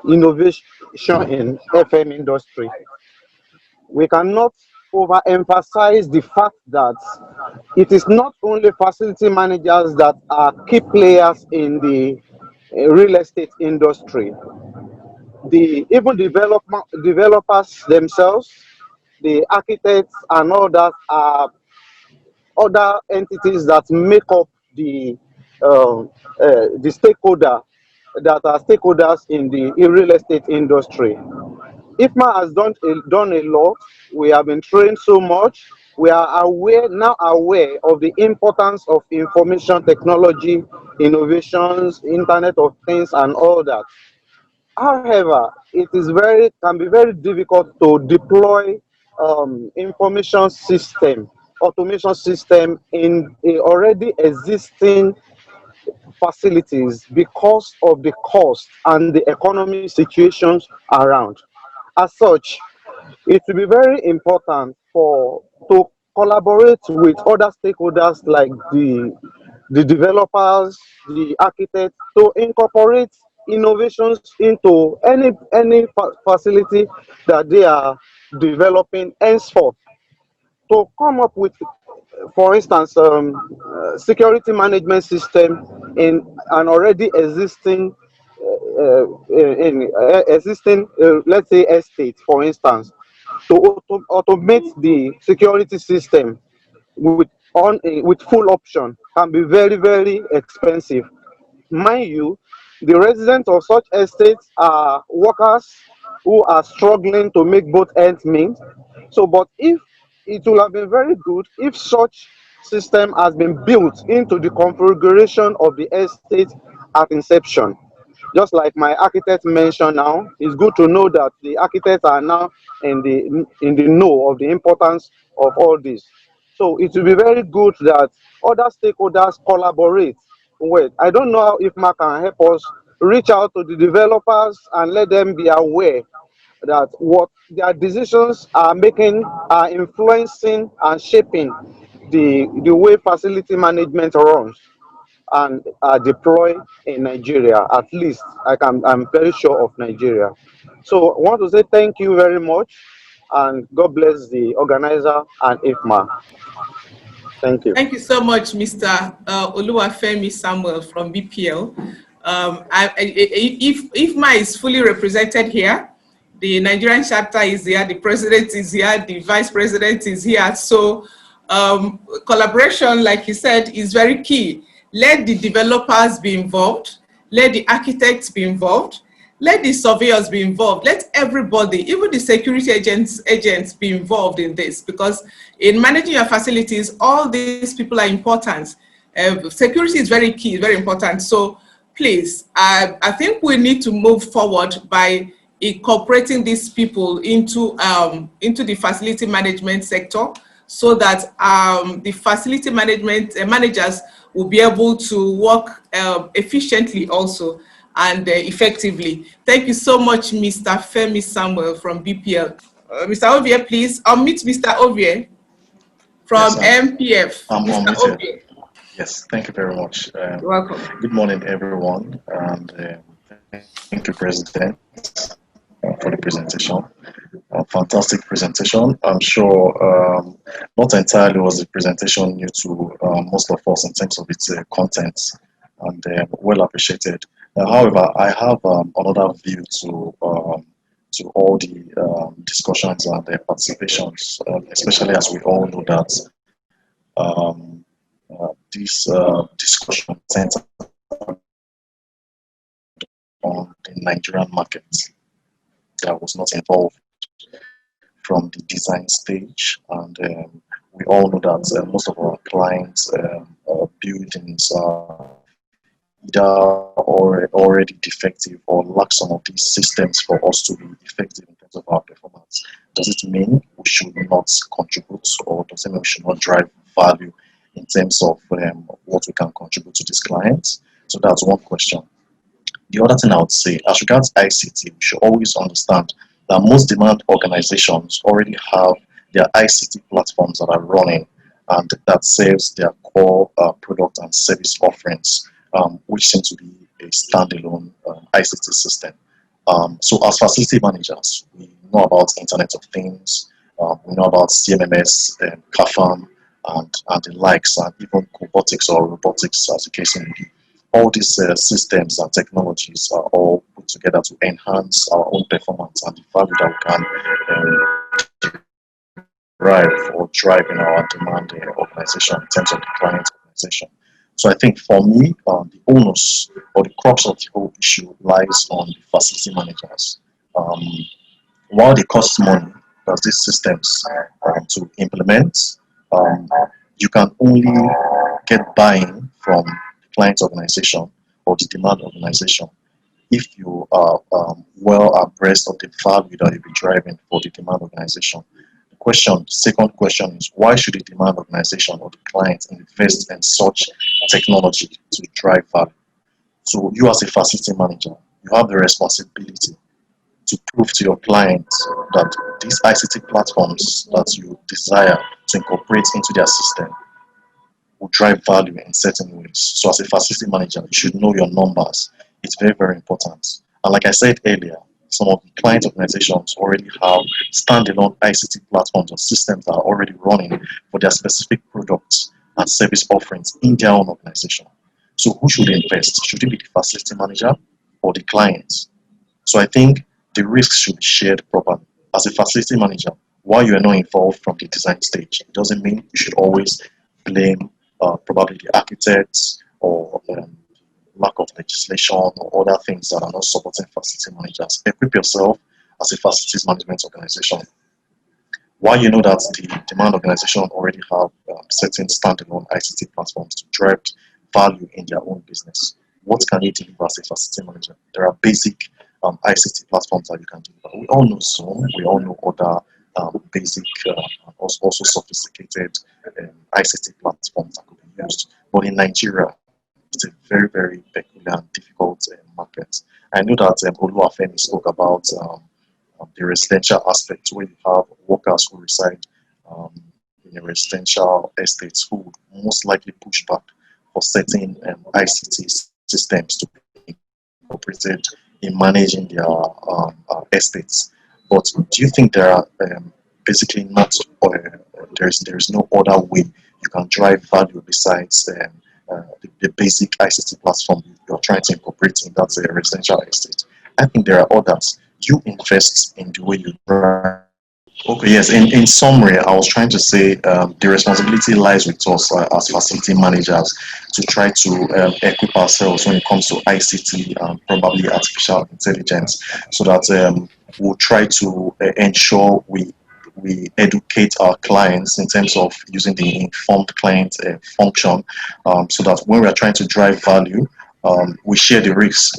innovation in FM industry, we cannot overemphasize the fact that it is not only facility managers that are key players in the real estate industry. Even developers themselves, the architects and all that are other entities that make up the stakeholder that are stakeholders in the real estate industry. IFMA has done a lot. We have been trained so much. We are now aware of the importance of information technology, innovations, Internet of Things, and all that. However, it is can be very difficult to deploy information system, automation system in already existing facilities because of the cost and the economic situations around. As such, it will be very important to collaborate with other stakeholders like the developers, the architects, to incorporate innovations into any facility that they are developing henceforth, to come up with, for instance, security management system in an already existing let's say estate, for instance, to automate the security system with full option can be very, very expensive. Mind you, the residents of such estates are workers who are struggling to make both ends meet. So, but if it will have been very good if such system has been built into the configuration of the estate at inception. Just like my architect mentioned now, it's good to know that the architects are now in the know of the importance of all this. So it will be very good that other stakeholders collaborate with. I don't know if Mark can help us reach out to the developers and let them be aware that what their decisions are making are influencing and shaping the way facility management runs and are deployed in Nigeria. At least I'm very sure of Nigeria. So I want to say thank you very much, and God bless the organizer and IFMA. Thank you. Thank you so much, Mr. Oluwafemi Samuel from BPL. If IFMA is fully represented here, the Nigerian chapter is here, the president is here, the vice president is here. So collaboration, like you said, is very key. Let the developers be involved. Let the architects be involved. Let the surveyors be involved. Let everybody, even the security agents be involved in this, because in managing your facilities, all these people are important. Security is very key, very important. So please, I think we need to move forward by incorporating these people into the facility management sector, so that the facility management managers will be able to work efficiently also and effectively. Thank you so much, Mr. Femi Samuel from BPL. Mr. Ovie, please unmute Mr. Ovie from MPF. Mr. Ovie. Yes, thank you very much. You're welcome. Good morning, everyone, and thank you, President. for the presentation. Fantastic presentation. I'm sure not entirely was the presentation new to most of us in terms of its content, and well appreciated. However, I have another view to all the discussions and the participations, especially as we all know that um, this discussion centers on the Nigerian market that was not involved from the design stage, and we all know that most of our clients' buildings are either already defective or lack some of these systems for us to be effective in terms of our performance. Does it mean we should not contribute, or does it mean we should not drive value in terms of what we can contribute to these clients? So that's one question. The other thing I would say, as regards ICT, we should always understand that most demand organizations already have their ICT platforms that are running and that serves their core product and service offerings, which seem to be a standalone ICT system. So as facility managers, we know about Internet of Things, we know about CMMS, CAFAM, and the likes, and even cobotics or robotics, as the case may be. All these systems and technologies are all put together to enhance our own performance and the value that we can derive or drive in our demand organization in terms of the client organization. So I think for me, the onus or the crux of the whole issue lies on the facility managers. Um, while they cost money, because these systems to implement, um, you can only get buy-in from the client organization or the demand organization if you are well abreast of the value that you'll be driving for the demand organization. Second question is, why should the demand organization or the client invest in such technology to drive value? So you as a facility manager, you have the responsibility to prove to your clients that these ICT platforms that you desire to incorporate into their system will drive value in certain ways. So as a facility manager, you should know your numbers. It's very, very important. And like I said earlier, some of the client organizations already have standalone ICT platforms or systems that are already running for their specific products and service offerings in their own organization. So who should invest? Should it be the facility manager or the client? So I think the risks should be shared properly. As a facility manager, while you are not involved from the design stage, it doesn't mean you should always blame probably the architects or lack of legislation or other things that are not supporting facility managers. Equip yourself as a facilities management organization. While you know that the demand organization already have certain standalone ICT platforms to drive value in their own business, what can you deliver as a facility manager? There are basic ICT platforms that you can deliver. We all know Zoom, we all know other basic, also sophisticated ICT platforms that could be used. But in Nigeria, it's a very, very peculiar and difficult market. I know that Oluwafemi spoke about the residential aspect, where you have workers who reside in a residential estate who would most likely push back for certain ICT systems to be incorporated in managing their estates. But do you think there are basically not there is no other way you can drive value besides the basic ICT platform you're trying to incorporate in that residential estate? I think there are others. You invest in the way you drive. Okay, yes. In summary, I was trying to say the responsibility lies with us as facility managers to try to equip ourselves when it comes to ICT and probably artificial intelligence, so that we'll try to ensure we educate our clients in terms of using the informed client function, so that when we are trying to drive value, we share the risks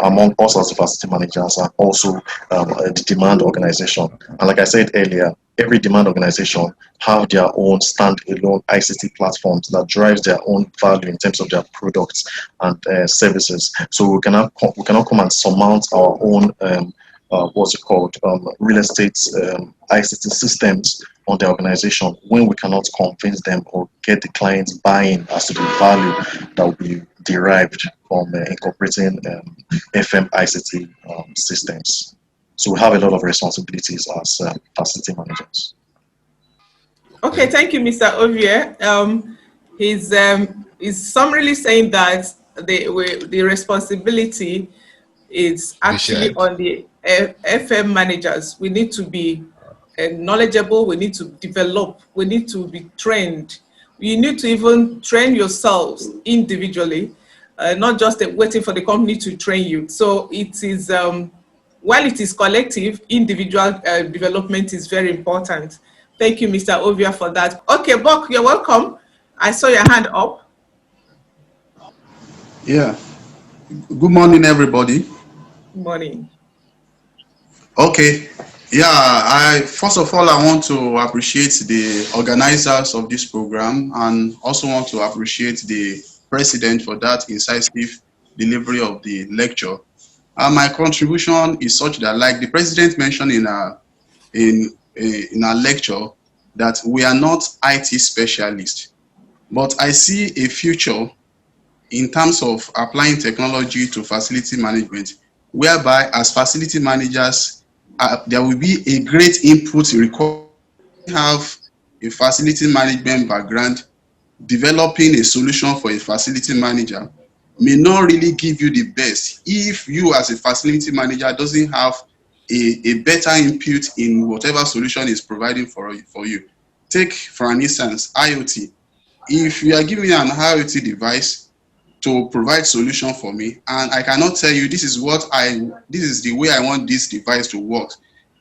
among us as facility managers and also the demand organization. And like I said earlier, every demand organization have their own standalone ICT platforms that drives their own value in terms of their products and services. So we cannot come and surmount our own real estate ICT systems on the organization when we cannot convince them or get the clients buy-in as to the value that will be derived from incorporating FM ICT systems. So we have a lot of responsibilities as facility managers. Okay, thank you, Mr. Ovie. He's summarily saying that the responsibility is actually on the FM managers. We need to be knowledgeable, we need to develop, we need to be trained. You need to even train yourselves individually, not just waiting for the company to train you. So it is, while it is collective, individual development is very important. Thank you, Mr. Ovia, for that. Okay, Bok, you're welcome. I saw your hand up. Yeah. Good morning, everybody. Good morning. Okay. Yeah, first of all, I want to appreciate the organizers of this program and also want to appreciate the president for that incisive delivery of the lecture. My contribution is such that, like the president mentioned in our lecture, that we are not IT specialists, but I see a future in terms of applying technology to facility management, whereby as facility managers, there will be a great input required. Have a facility management background, developing a solution for a facility manager may not really give you the best if you as a facility manager doesn't have a better input in whatever solution is providing for you. Take, for an instance, IoT. If you are giving me an IoT device to provide solution for me, and I cannot tell you this is the way I want this device to work,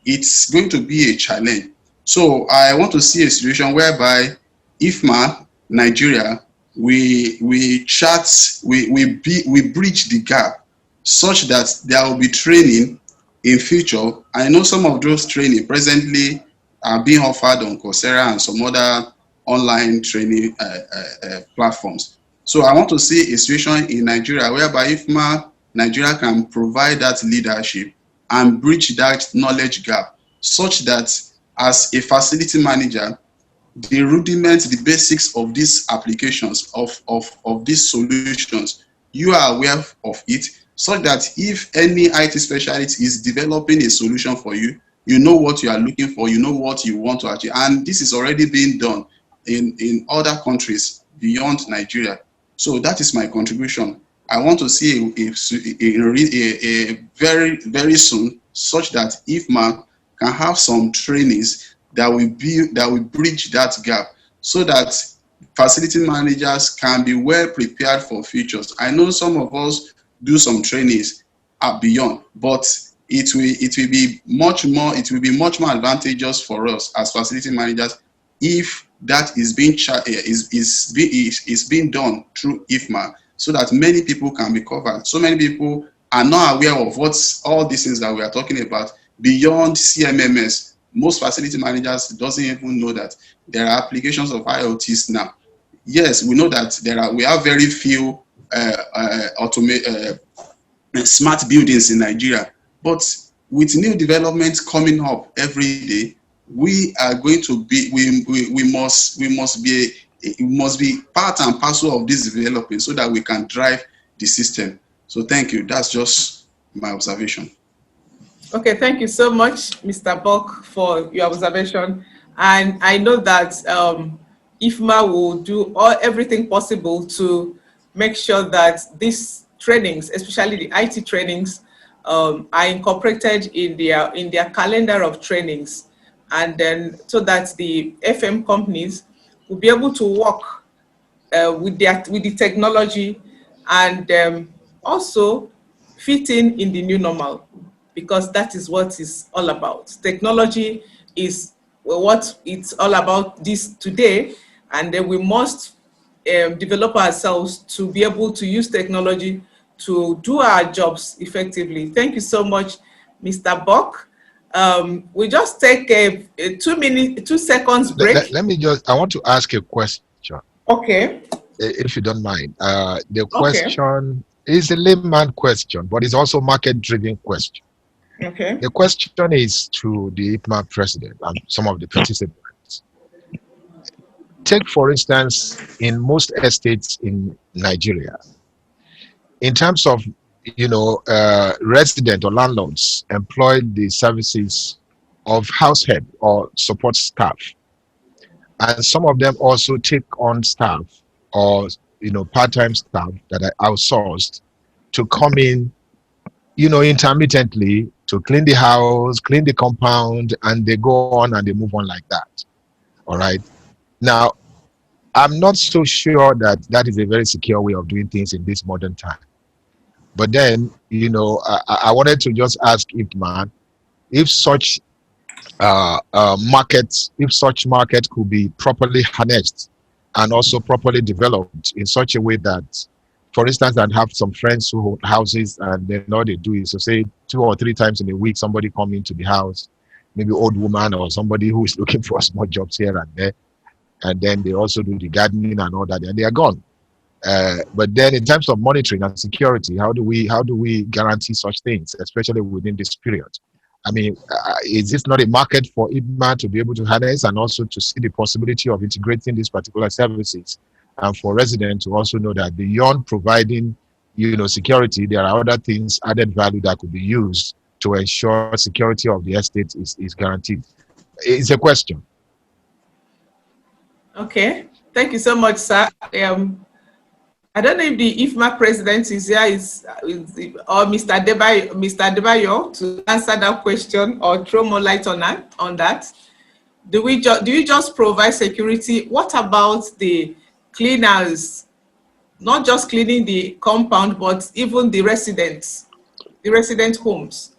it's going to be a challenge. So I want to see a situation whereby IFMA Nigeria, we bridge the gap such that there will be training in future. I know some of those training presently are being offered on Coursera and some other online training platforms. So I want to see a situation in Nigeria whereby IFMA Nigeria can provide that leadership and bridge that knowledge gap such that as a facility manager, the rudiments, the basics of these applications, of these solutions, you are aware of it, so that if any IT specialist is developing a solution for you, you know what you are looking for, you know what you want to achieve. And this is already being done in other countries beyond Nigeria. So that is my contribution. I want to see a very, very soon such that IFMA can have some trainings that will bridge that gap so that facility managers can be well prepared for futures. I know some of us do some trainings beyond, but it will be much more advantageous for us as facility managers if that is being done through IFMA, so that many people can be covered. So many people are not aware of what's all these things that we are talking about beyond CMMS. Most facility managers doesn't even know that there are applications of IoTs now. Yes, we know that we have very few smart buildings in Nigeria, but with new developments coming up every day, we are going to be, we must be part and parcel of this development so that we can drive the system. So thank you. That's just my observation. Okay, thank you so much, Mr. Bok, for your observation. And I know that IFMA will do everything possible to make sure that these trainings, especially the IT trainings, are incorporated in their calendar of trainings, and then so that the FM companies will be able to work with the technology and also fit in the new normal, because that is what it's all about. Technology is what it's all about this today, and then we must develop ourselves to be able to use technology to do our jobs effectively. Thank you so much, Mr. Bok. We just take a 2 seconds break. I want to ask a question. Okay. If you don't mind. The question is a layman question, but it's also market-driven question. Okay. The question is to the IFMA president and some of the participants. Take, for instance, in most estates in Nigeria, in terms of resident or landlords employ the services of house head or support staff, and some of them also take on staff or part-time staff that are outsourced to come in intermittently to clean the house, clean the compound, and they go on and they move on like that. All right. Now, I'm not so sure that that is a very secure way of doing things in this modern time. But then, I wanted to just ask Ipman if such market could be properly harnessed and also properly developed in such a way that, for instance, I'd have some friends who hold houses, and then all they do is to say 2 or 3 times in a week, somebody come into the house, maybe old woman or somebody who is looking for small jobs here and there, and then they also do the gardening and all that, and they are gone. But then, in terms of monitoring and security, how do we guarantee such things, especially within this period? I mean, is this not a market for IPMA to be able to harness and also to see the possibility of integrating these particular services, and for residents to also know that beyond providing, security, there are other things, added value that could be used to ensure security of the estate is guaranteed? It's a question. Okay, thank you so much, sir. I don't know if the IFMA president is here, or Mr. Adebayo to answer that question or throw more light on that. Do you just provide security? What about the cleaners? Not just cleaning the compound, but even the resident homes.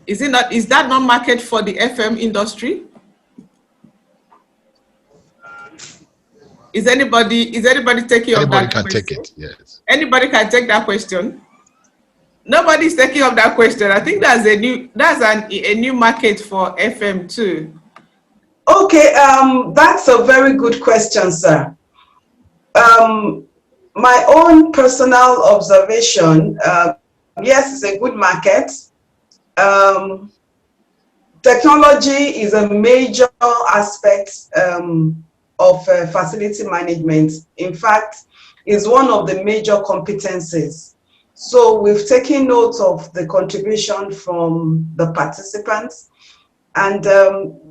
Is that not market for the FM industry? Is anybody taking up that question? Anybody can take it, yes. Anybody can take that question? Nobody's taking up that question. I think that's a new market for FM too. Okay, that's a very good question, sir. My own personal observation, yes, it's a good market. Technology is a major aspect of facility management. In fact, is one of the major competencies. So we've taken note of the contribution from the participants, and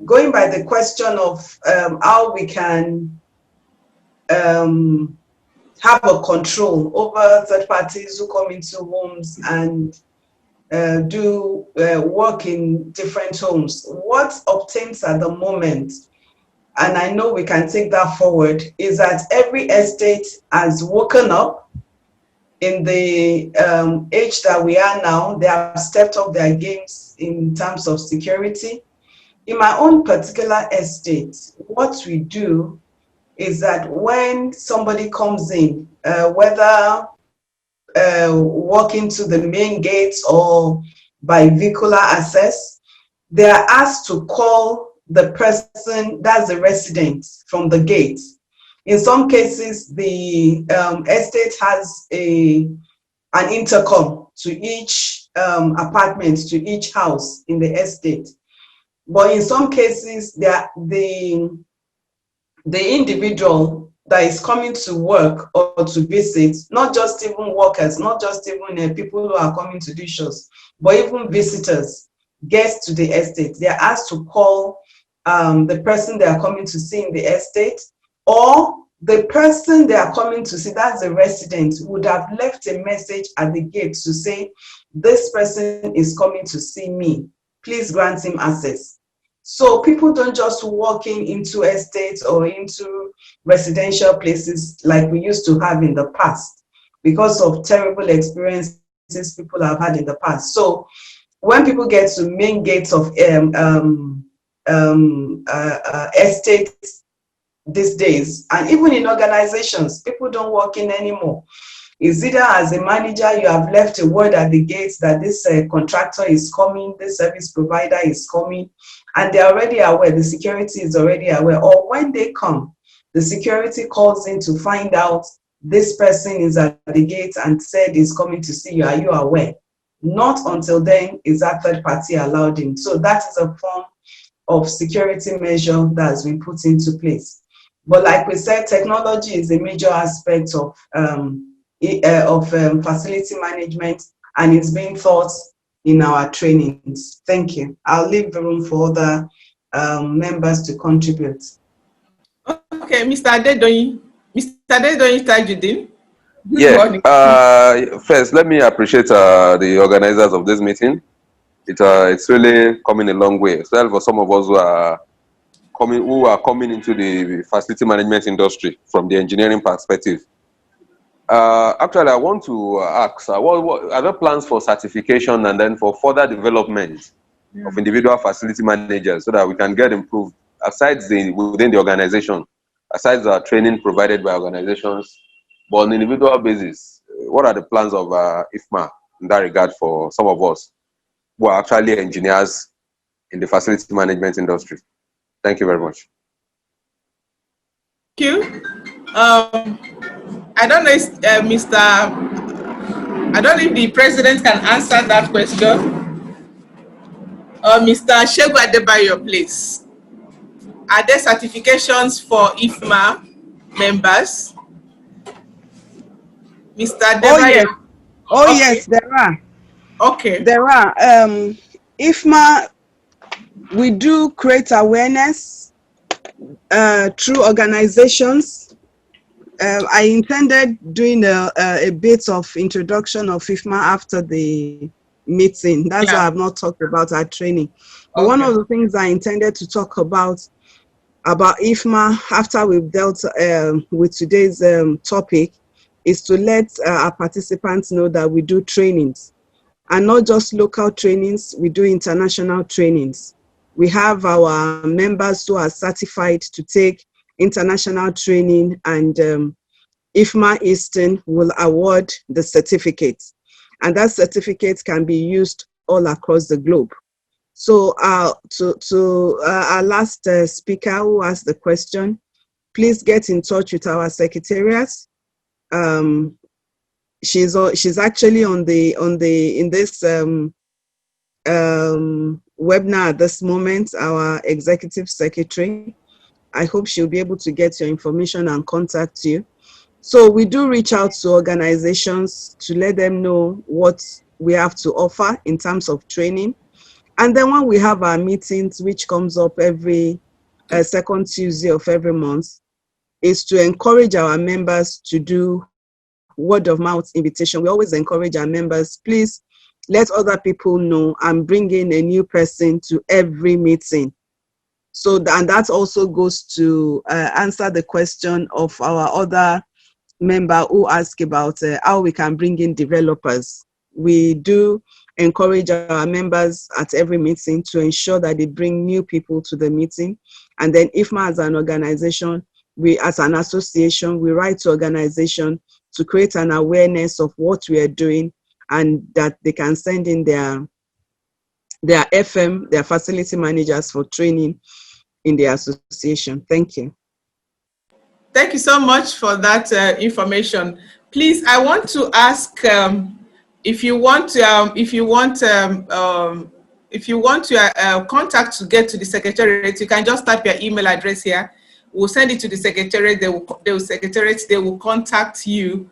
going by the question of how we can have a control over third parties who come into homes and do work in different homes. What obtains at the moment, and I know we can take that forward, is that every estate has woken up in the age that we are now. They have stepped up their games in terms of security. In my own particular estate, what we do is that when somebody comes in, whether walking to the main gates or by vehicular access, they are asked to call the person, that's the resident, from the gate. In some cases, the estate has an intercom to each apartment, to each house in the estate. But in some cases, the individual that is coming to work or to visit, not just even workers, not just even people who are coming to do shows, but even visitors, guests to the estate, they are asked to call the person they are coming to see in the estate, or the person they are coming to see, that's the resident, would have left a message at the gate to say, this person is coming to see me, please grant him access. So people don't just walk into estates or into residential places like we used to have in the past because of terrible experiences people have had in the past. So when people get to main gates of estates these days, and even in organizations, people don't walk in anymore. It's either as a manager, you have left a word at the gates that this contractor is coming, this service provider is coming, and they're already aware, the security is already aware. Or when they come, the security calls in to find out this person is at the gate and said is coming to see you. Are you aware? Not until then is that third party allowed in. So that is a form of security measure that has been put into place. But like we said, technology is a major aspect of facility management, and it's being taught in our trainings. Thank you. I'll leave the room for other members to contribute. Okay, Mr. Adedoyin. Mr. Adedoyin Tajudeen. Yeah. First, let me appreciate the organizers of this meeting. It's really coming a long way, especially for some of us who are coming into the facility management industry from the engineering perspective. Actually, I want to ask, what are there plans for certification and then for further development of individual facility managers so that we can get improved within the organization, aside the training provided by organizations, but on an individual basis? What are the plans of IFMA in that regard for some of us who are actually engineers in the facility management industry? Thank you very much. Thank you. I don't know if I don't know if the president can answer that question. Mr. Segun Adebayo, please. Are there certifications for IFMA members? Mr. Adebayo. Oh, yes, there are. Okay. There are. IFMA, we do create awareness through organizations. I intended doing a bit of introduction of IFMA after the meeting. That's why I've not talked about our training. But one of the things I intended to talk about IFMA after we've dealt with today's topic is to let our participants know that we do trainings, and not just local trainings, we do international trainings. We have our members who are certified to take international training, and IFMA Eastern will award the certificates, and that certificate can be used all across the globe. So to our last speaker who asked the question, please get in touch with our secretariat. She's actually in this webinar at this moment, our executive secretary. I hope she'll be able to get your information and contact you. So we do reach out to organizations to let them know what we have to offer in terms of training. And then when we have our meetings, which comes up every second Tuesday of every month, is to encourage our members to do word of mouth invitation. We always encourage our members, please let other people know and bring in a new person to every meeting. So, and that also goes to answer the question of our other member who asked about how we can bring in developers. We do encourage our members at every meeting to ensure that they bring new people to the meeting. And then IFMA as an organization, we as an association, we write to organization to create an awareness of what we are doing, and that they can send in their FM, their facility managers for training in the association. Thank you. Thank you so much for that information. Please, I want to ask if you want to contact to get to the secretariat, you can just type your email address here. We'll send it to the secretariat. They will contact you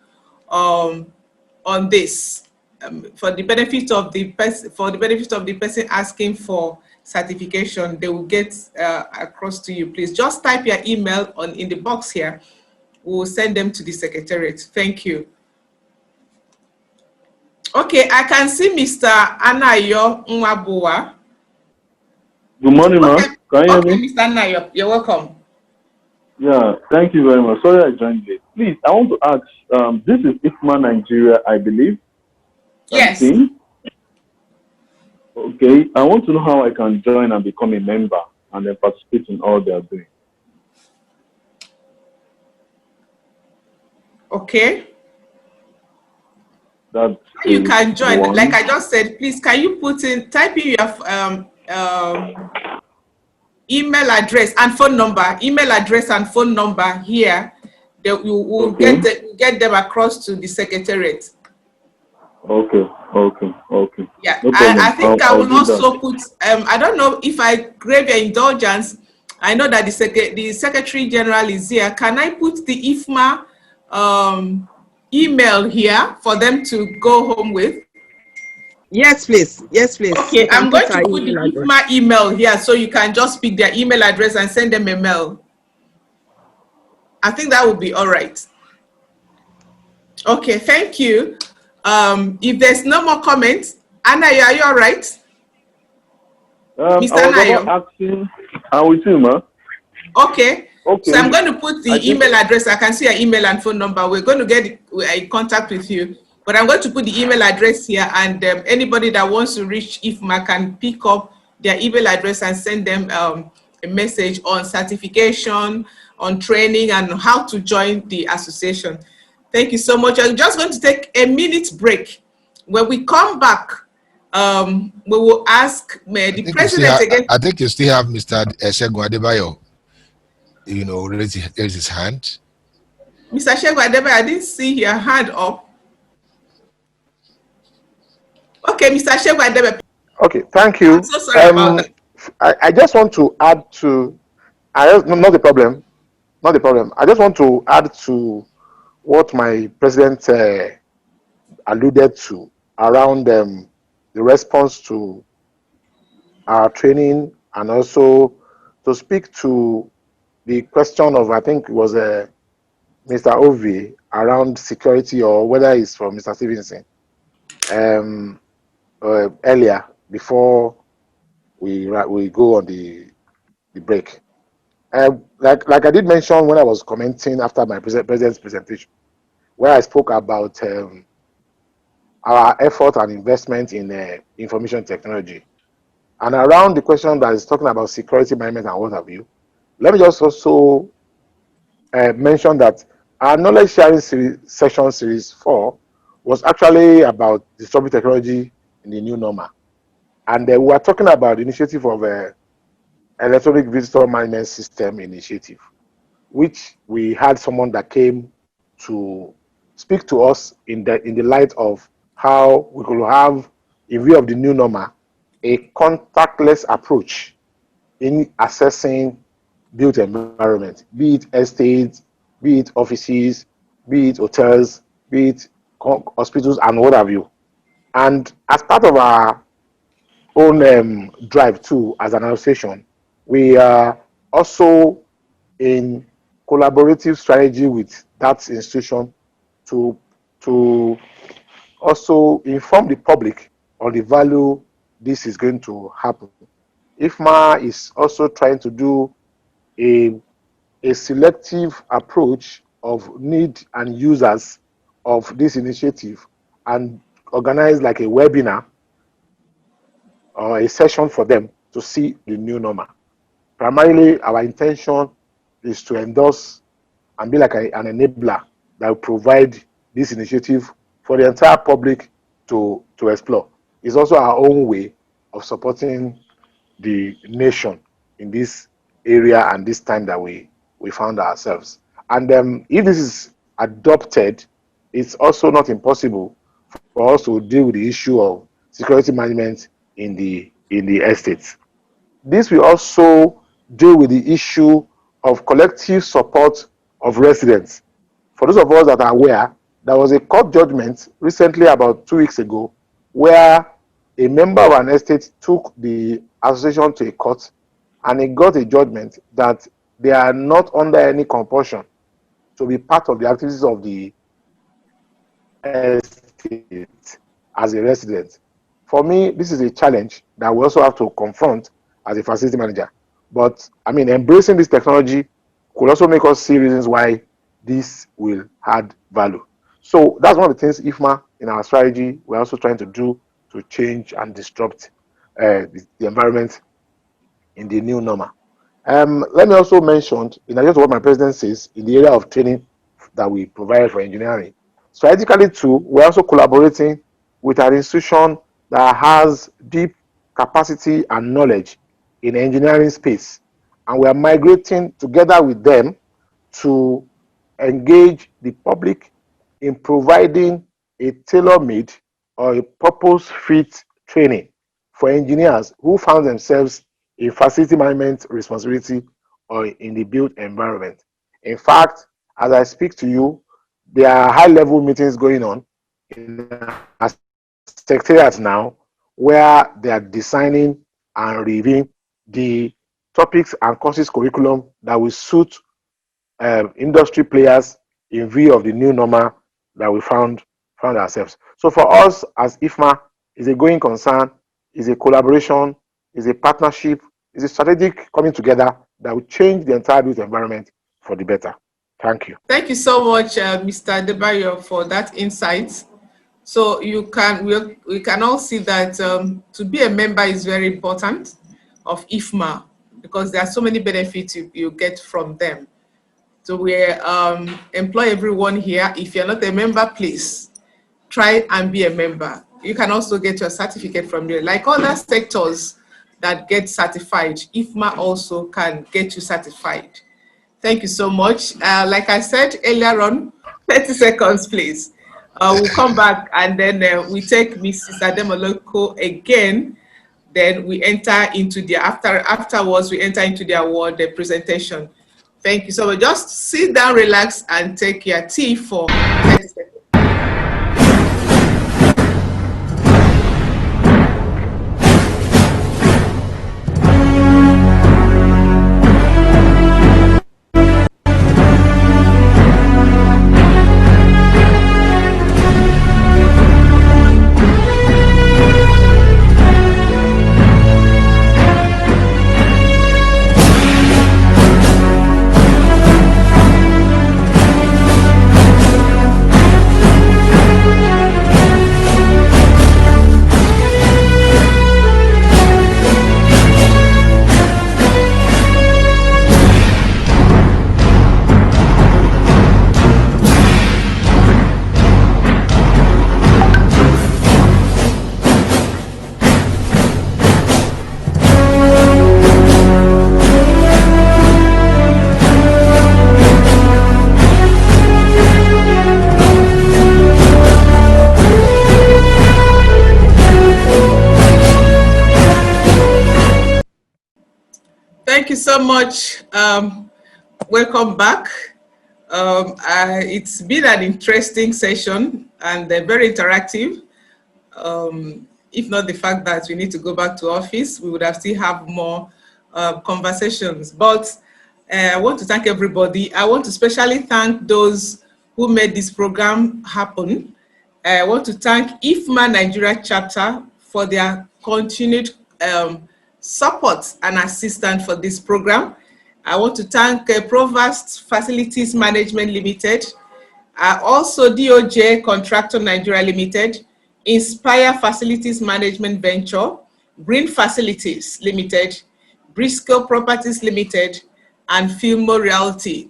on this for the benefit of the person asking for certification. They will get across to you. Please just type your email in the box here. We'll send them to the secretariat. Thank you. Okay, I can see Mr. Anayo Nwabua. Good morning, ma'am. Can you hear me? Mr. Anayo, you're welcome. Yeah, thank you very much. Sorry I joined late. Please, I want to ask, this is IFMA Nigeria, I believe. Yes. Okay, I want to know how I can join and become a member and then participate in all they are doing. Okay. That you can join, like I just said, please, can you type in your email address and phone number, here. You will get them across to the secretariat. Okay. Yeah, No I think I will also that. put, I don't know if I crave your indulgence. I know that the Secretary General is here. Can I put the IFMA email here for them to go home with? Yes, please. Yes, please. Okay, I'm going to put the IFMA email here so you can just pick their email address and send them a mail. I think that would be all right. Okay, thank you. If there's no more comments, Anna, are you all right? Mr. Anayo? I'm with you, ma. Okay. So I'm going to put the email address. I can see your email and phone number. We're going to get in contact with you. But I'm going to put the email address here, and anybody that wants to reach IFMA can pick up their email address and send them a message on certification, on training, and how to join the association. Thank you so much. I'm just going to take a minute break. When we come back, we will ask the president again. I think you still have Mr. Segun Adebayo, raise his hand. Mr. Segun Adebayo, I didn't see your hand up. Okay, Mr. Segun Adebayo. Okay, thank you. I'm so sorry about that. I just want to add to, not the problem. I just want to add to what my president alluded to around the response to our training, and also to speak to the question of, I think it was Mr. Ovi, around security, or whether it's from Mr. Stevenson earlier, before we go on the break. Like I did mention when I was commenting after my president's presentation, where I spoke about our effort and investment in information technology, and around the question that is talking about security management and what have you. Let me just also mention that our knowledge sharing session series 4 was actually about disruptive technology in the new normal, and we were talking about the initiative of electronic visitor management system initiative, which we had someone that came to speak to us in the light of how we could have, in view of the new normal, a contactless approach in assessing built environment, be it estates, be it offices, be it hotels, be it hospitals, and what have you. And as part of our own drive too, as an association, we are also in collaborative strategy with that institution to also inform the public on the value this is going to happen. IFMA is also trying to do a selective approach of need and users of this initiative, and organize like a webinar or a session for them to see the new normal. Primarily, our intention is to endorse and be like an enabler that will provide this initiative for the entire public to explore. It's also our own way of supporting the nation in this area and this time that we found ourselves. And if this is adopted, it's also not impossible for us to deal with the issue of security management in the estates. This will also deal with the issue of collective support of residents. For those of us that are aware, there was a court judgment recently, about 2 weeks ago, where a member of an estate took the association to a court, and he got a judgment that they are not under any compulsion to be part of the activities of the estate as a resident. For me, this is a challenge that we also have to confront as a facility manager. But I mean, embracing this technology could also make us see reasons why this will add value. So that's one of the things IFMA in our strategy we're also trying to do to change and disrupt the environment in the new normal. Let me also mention, in addition to what my president says, in the area of training that we provide for engineering, strategically too, we're also collaborating with an institution that has deep capacity and knowledge in engineering space, and we are migrating together with them to engage the public in providing a tailor-made or a purpose-fit training for engineers who found themselves in facility management responsibility or in the built environment. In fact, as I speak to you, there are high-level meetings going on in our secretariat now, where they are designing and reviewing the topics and courses curriculum that will suit industry players in view of the new normal that we found ourselves. So for us as IFMA, is a going concern, is a collaboration, is a partnership, is a strategic coming together that will change the entire built environment for the better. Thank you. Thank you so much, Mr. Adebayo, for that insight. So we can all see that to be a member is very important of IFMA, because there are so many benefits you get from them. So we employ everyone here. If you're not a member, please try and be a member. You can also get your certificate from there. Like other sectors that get certified, IFMA also can get you certified. Thank you so much. Like I said earlier on, 30 seconds, please. We'll come back and then we take Mrs. Ademoleko again. Then we enter into the, afterwards, we enter into the award presentation. Thank you so much. Just sit down, relax, and take your tea for 30 seconds. Thank you so much. Welcome back. It's been an interesting session and very interactive. If not the fact that we need to go back to office, we would have still have more conversations. But I want to thank everybody. I want to especially thank those who made this program happen. I want to thank IFMA Nigeria chapter for their continued support and assistance for this program. I want to thank Provost Facilities Management Limited, also DOJ Contractor Nigeria Limited, Inspire Facilities Management Venture, Green Facilities Limited, Briscoe Properties Limited, and Filmo Realty.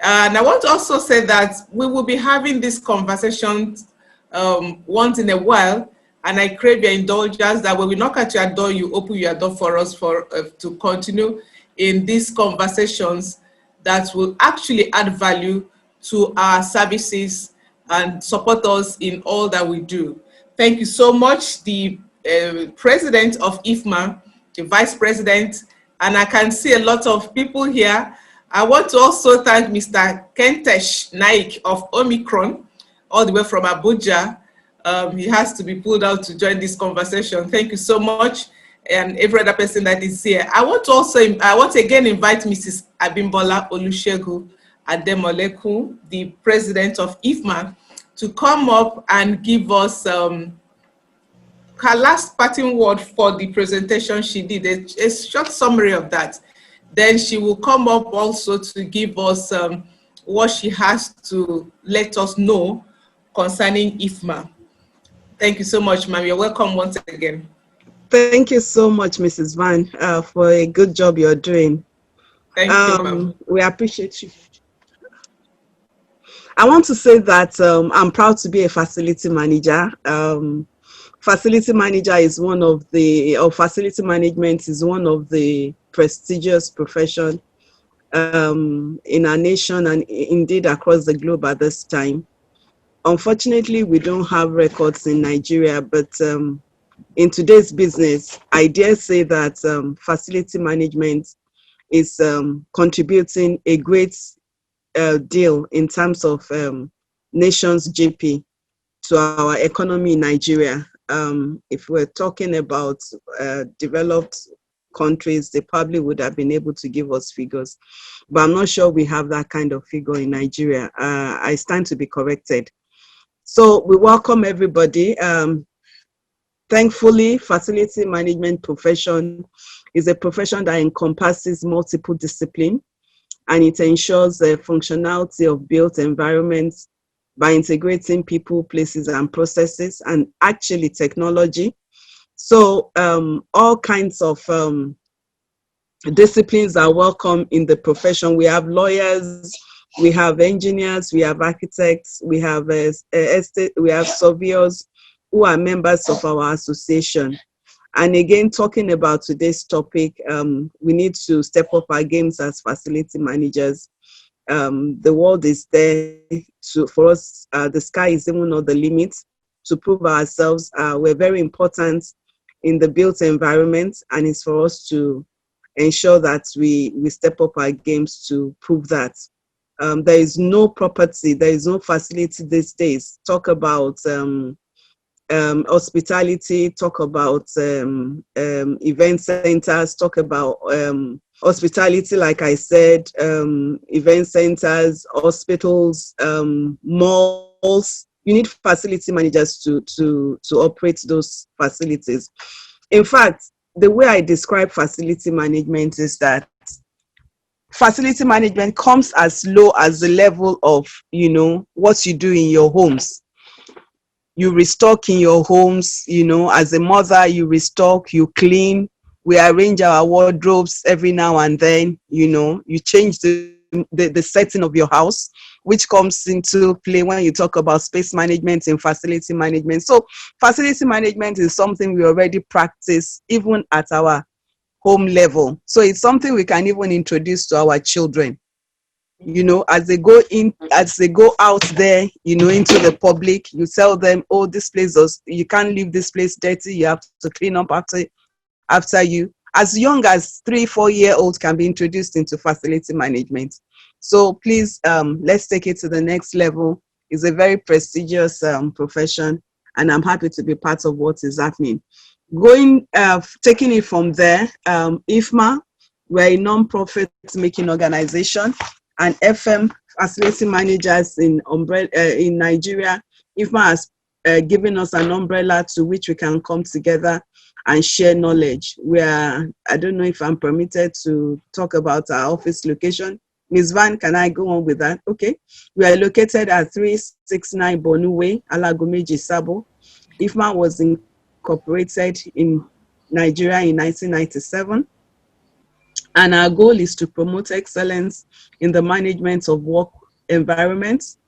And I want to also say that we will be having these conversations once in a while, and I crave your indulgence that when we knock at your door, you open your door for us to continue in these conversations that will actually add value to our services and support us in all that we do. Thank you so much, the president of IFMA, the vice president, and I can see a lot of people here. I want to also thank Mr. Kentesh Naik of Omicron, all the way from Abuja. He has to be pulled out to join this conversation. Thank you so much, and every other person that is here. I want to again invite Mrs. Abimbola Olusegun Ademoleku, the president of IFMA, to come up and give us her last parting word for the presentation she did, a short summary of that. Then she will come up also to give us what she has to let us know concerning IFMA. Thank you so much, ma'am. You're welcome once again. Thank you so much, Mrs. Van, for a good job you're doing. Thank you, ma'am. We appreciate you. I want to say that I'm proud to be a facility manager. Facility manager is one of the, or facility management is one of the prestigious profession in our nation and indeed across the globe at this time. Unfortunately, we don't have records in Nigeria, but in today's business, I dare say that facility management is contributing a great deal in terms of nation's GP to our economy in Nigeria. If we're talking about developed countries, they probably would have been able to give us figures, but I'm not sure we have that kind of figure in Nigeria. I stand to be corrected. So we welcome everybody. Thankfully, facility management profession is a profession that encompasses multiple disciplines, and it ensures the functionality of built environments by integrating people, places, and processes, and actually technology. So all kinds of disciplines are welcome in the profession. We have lawyers, we have engineers, we have architects, we have surveyors who are members of our association. And again, talking about today's topic, we need to step up our games as facility managers. The world is there for us. The sky is even not the limit to prove ourselves. We're very important in the built environment, and it's for us to ensure that we step up our games to prove that. There is no property, there is no facility these days. Talk about hospitality, talk about event centers, talk about hospitality, like I said, event centers, hospitals, malls. You need facility managers to operate those facilities. In fact, the way I describe facility management is that facility management comes as low as the level of, what you do in your homes. You restock in your homes, as a mother, you restock, you clean, we arrange our wardrobes every now and then, you change the setting of your house, which comes into play when you talk about space management and facility management. So facility management is something we already practice even at our home level. So it's something we can even introduce to our children. As they go out there, into the public, you tell them, oh, this place you can't leave this place dirty, you have to clean up after you. As young as 3-4-year-olds can be introduced into facility management. So please, let's take it to the next level. It's a very prestigious profession, and I'm happy to be part of what is happening. Taking it from there, IFMA, we're a non-profit making organization, and FM facility managers in Nigeria. IFMA has given us an umbrella to which we can come together and share knowledge. I don't know if I'm permitted to talk about our office location. Ms. Van, can I go on with that? Okay. We are located at 369 Bonu Way, Alagomeji, Sabo. IFMA was incorporated in Nigeria in 1997. And our goal is to promote excellence in the management of work environments.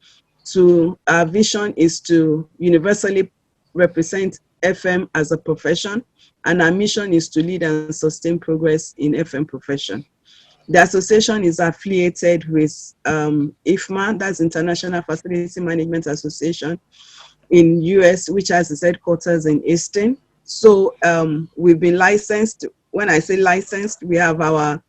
Our vision is to universally represent FM as a profession, and our mission is to lead and sustain progress in FM profession. The association is affiliated with IFMA, that's International Facility Management Association in US, which has its headquarters in Easton. So we've been licensed. When I say licensed, we have our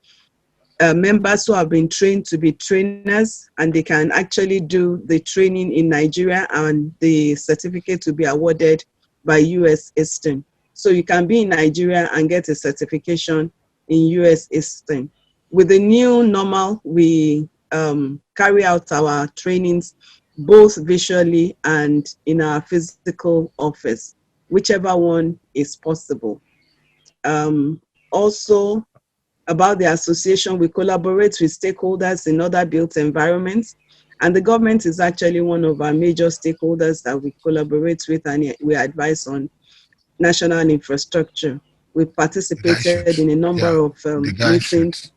members who have been trained to be trainers, and they can actually do the training in Nigeria, and the certificate to be awarded by US Easton. So you can be in Nigeria and get a certification in US Easton. With the new normal, we carry out our trainings both visually and in our physical office, whichever one is possible. Also, about the association, we collaborate with stakeholders in other built environments, and the government is actually one of our major stakeholders that we collaborate with, and we advise on national infrastructure. We participated in a number of meetings.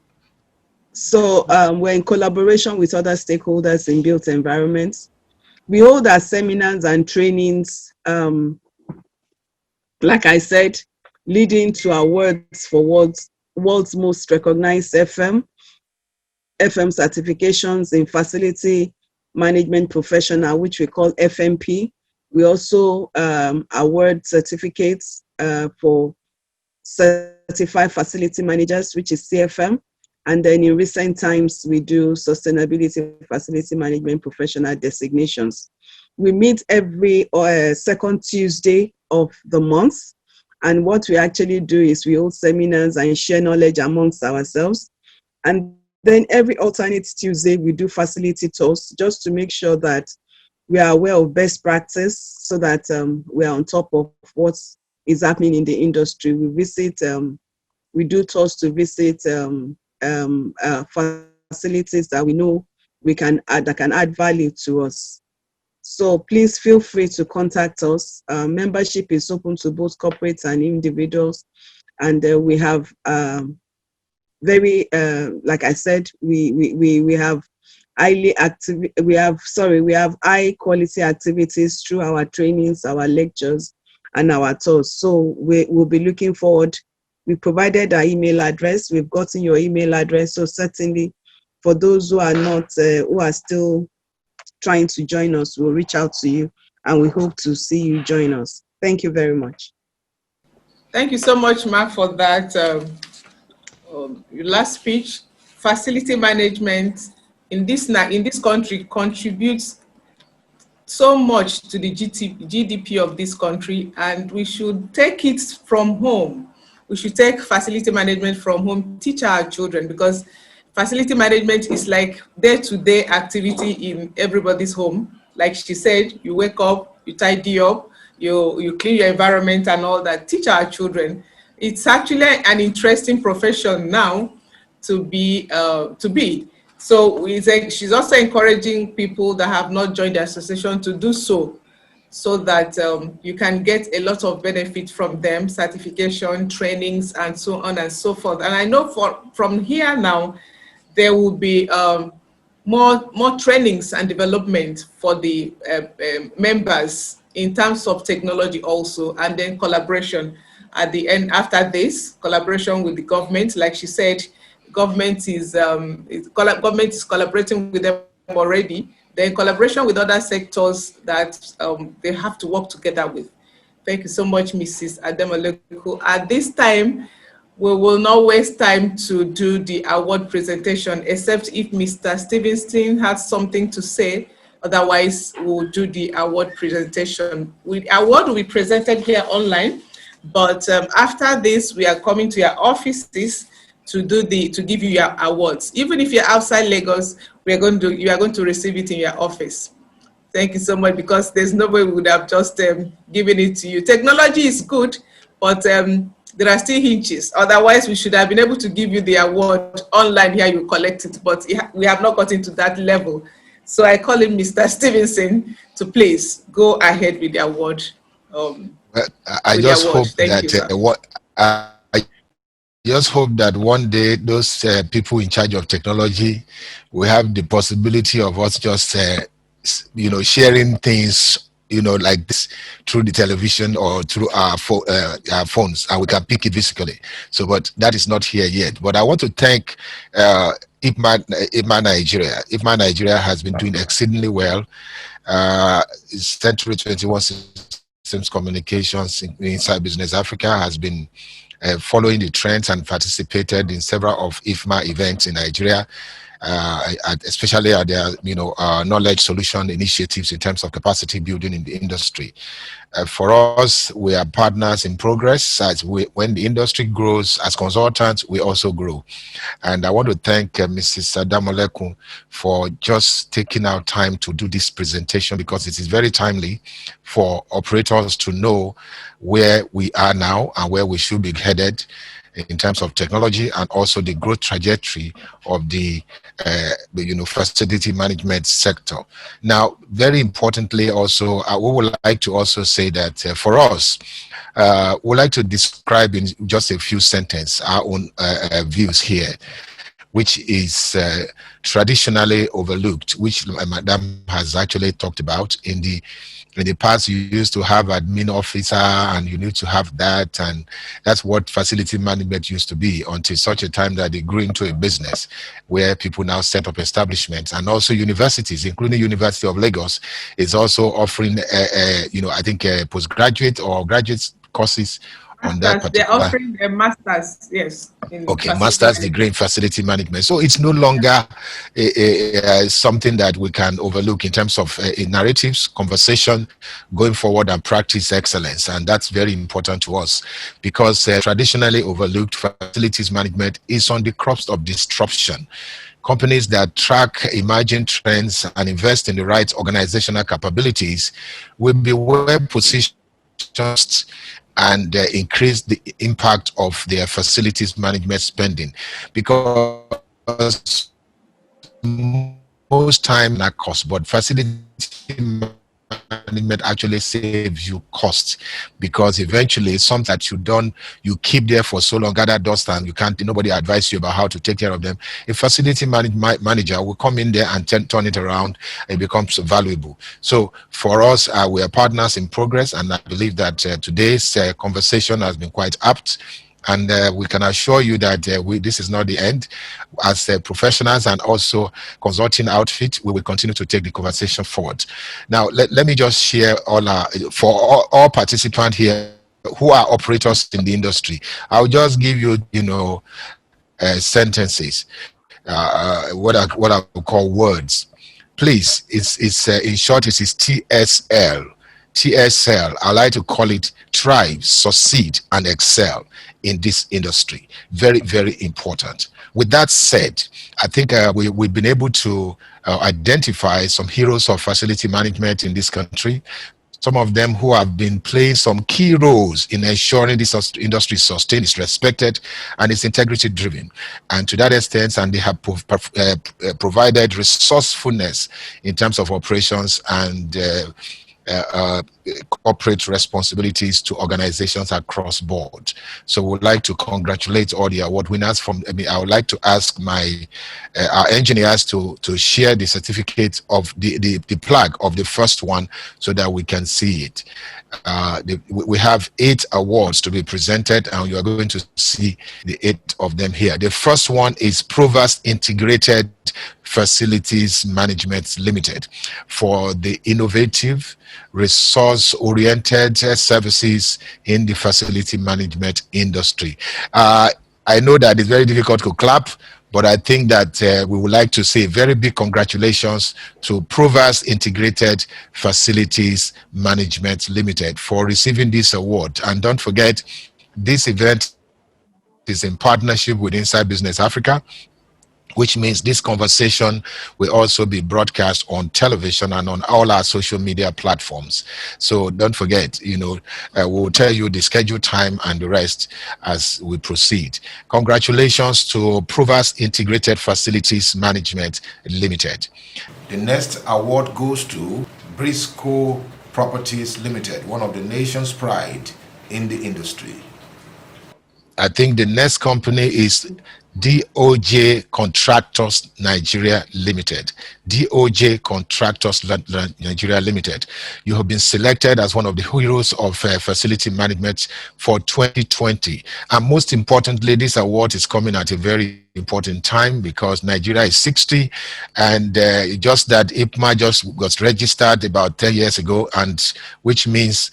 So we're in collaboration with other stakeholders in built environments. We hold our seminars and trainings, like I said, leading to awards for world's most recognized FM certifications in facility management professional, which we call FMP. We also award certificates for certified facility managers, which is CFM. And then in recent times, we do sustainability facility management professional designations. We meet every second Tuesday of the month. And what we actually do is we hold seminars and share knowledge amongst ourselves. And then every alternate Tuesday, we do facility tours just to make sure that we are aware of best practice so that we are on top of what is happening in the industry. We visit, we do tours to visit facilities that we know we can add, that can add value to us. So please feel free to contact us. Membership is open to both corporates and individuals. And we have like I said, we have we have high quality activities through our trainings, our lectures, and our tours. So we'll be looking forward. We provided our email address. We've gotten your email address. So certainly for those who are not, who are still trying to join us, we'll reach out to you and we hope to see you join us. Thank you very much. Thank you so much, Mark, for that your last speech. Facility management in this country contributes so much to the GDP of this country, and we should take it from home. We should take facility management from home, teach our children, because facility management is like day-to-day activity in everybody's home. Like she said, you wake up, you tidy up, you clean your environment and all that. Teach our children. It's actually an interesting profession now to be. So she's also encouraging people that have not joined the association to do so that you can get a lot of benefit from them, certification, trainings, and so on and so forth. And I know from here now, there will be more trainings and development for the members in terms of technology also, and then collaboration at the end. After this, collaboration with the government, like she said, government is collaborating with them already. Then collaboration with other sectors that they have to work together with. Thank you so much, Mrs. Ademoleku. At this time, we will not waste time to do the award presentation, except if Mr. Stevenson has something to say. Otherwise, we'll do the award presentation. The award will be presented here online, but after this, we are coming to your offices to give you your awards. Even if you're outside Lagos, you are going to receive it in your office. Thank you so much, because there's nobody who would have just given it to you. Technology is good, but there are still hinges. Otherwise, we should have been able to give you the award online here, you collect it, but we have not gotten to that level. So I call him Mr. Stevenson to please go ahead with the award. I just hope that one day those people in charge of technology will have the possibility of us just, sharing things, like this through the television or through our phones, and we can pick it physically. So, but that is not here yet. But I want to thank IFMA Nigeria. IFMA Nigeria has been doing exceedingly well. Century 21 Systems Communications inside Business Africa has been following the trends and participated in several of IFMA events in Nigeria, especially at their knowledge solution initiatives in terms of capacity building in the industry. For us, we are partners in progress. When the industry grows as consultants, we also grow. And I want to thank Mrs. Ademoleku for just taking our time to do this presentation, because it is very timely for operators to know where we are now and where we should be headed in terms of technology, and also the growth trajectory of the facility management sector. Now, very importantly also, we would like to also say that for us, we'd like to describe in just a few sentences our own views here, which is traditionally overlooked, which Madam has actually talked about. In the past, you used to have admin officer and you need to have that, and that's what facility management used to be, until such a time that they grew into a business where people now set up establishments. And also universities, including University of Lagos, is also offering, I think postgraduate or graduate courses on that Masters, they're particular? offering a master's, yes. Okay, master's degree in facility management. So it's no longer something that we can overlook in terms of narratives, conversation, going forward and practice excellence. And that's very important to us because traditionally overlooked facilities management is on the crux of disruption. Companies that track emerging trends and invest in the right organizational capabilities will be well positioned and increase the impact of their facilities management spending, because most time that cost, but facility management actually saves you cost, because eventually it's something that you keep there for so long, gather dust, and nobody advise you about how to take care of them. A facility manager will come in there and turn it around. It becomes valuable. So for us, we are partners in progress, and I believe that today's conversation has been quite apt. And we can assure you that this is not the end. As professionals and also consulting outfit, we will continue to take the conversation forward. Now, let me just share for all participants here who are operators in the industry. I'll just give you, sentences, what I would call words. Please, it's in short, it is TSL. TSL, I like to call it thrive, succeed, and excel in this industry. Very, very important. With that said, I think we've been able to identify some heroes of facility management in this country. Some of them who have been playing some key roles in ensuring this industry sustained, is respected, and is integrity driven. And to that extent, and they have provided resourcefulness in terms of operations and corporate responsibilities to organizations across board. So we'd like to congratulate all the award winners. I would like to ask our engineers to share the certificate of the plug of the first one so that we can see it. We have 8 awards to be presented, and you are going to see the 8 of them here. The first one is Provast Integrated Facilities Management Limited for the innovative, resource-oriented services in the facility management industry. I know that it's very difficult to clap, but I think that we would like to say very big congratulations to Provast Integrated Facilities Management Limited for receiving this award. And don't forget, this event is in partnership with Inside Business Africa, which means this conversation will also be broadcast on television and on all our social media platforms. So don't forget, we'll tell you the schedule, time, and the rest as we proceed. Congratulations to Provast Integrated Facilities Management Limited. The next award goes to Briscoe Properties Limited, one of the nation's pride in the industry. I think the next company is DOJ Contractors Nigeria Limited. DOJ Contractors Nigeria Limited. You have been selected as one of the heroes of facility management for 2020. And most importantly, this award is coming at a very important time because Nigeria is 60, and just that IPMA just was registered about 10 years ago, and which means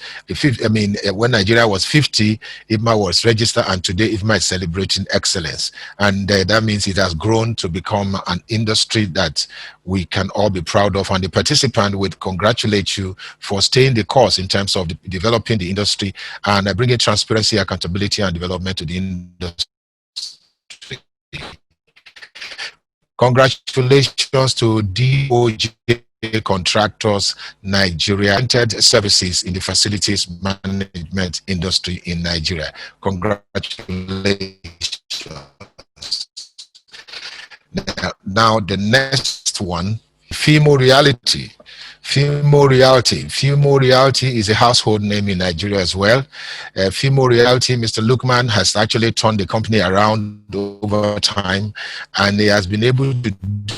when Nigeria was 50, IPMA was registered, and today IPMA is celebrating excellence, and that means it has grown to become an industry that we can all be proud of. And the participant would congratulate you for staying the course in terms of developing the industry and bringing transparency, accountability, and development to the industry. Congratulations to DOJ Contractors Nigeria services in the facilities management industry in Nigeria. Congratulations. Now the next one, Fimo Reality. Fimo Reality is a household name in Nigeria as well. Fimo Reality, Mr. Lukman has actually turned the company around over time, and he has been able to do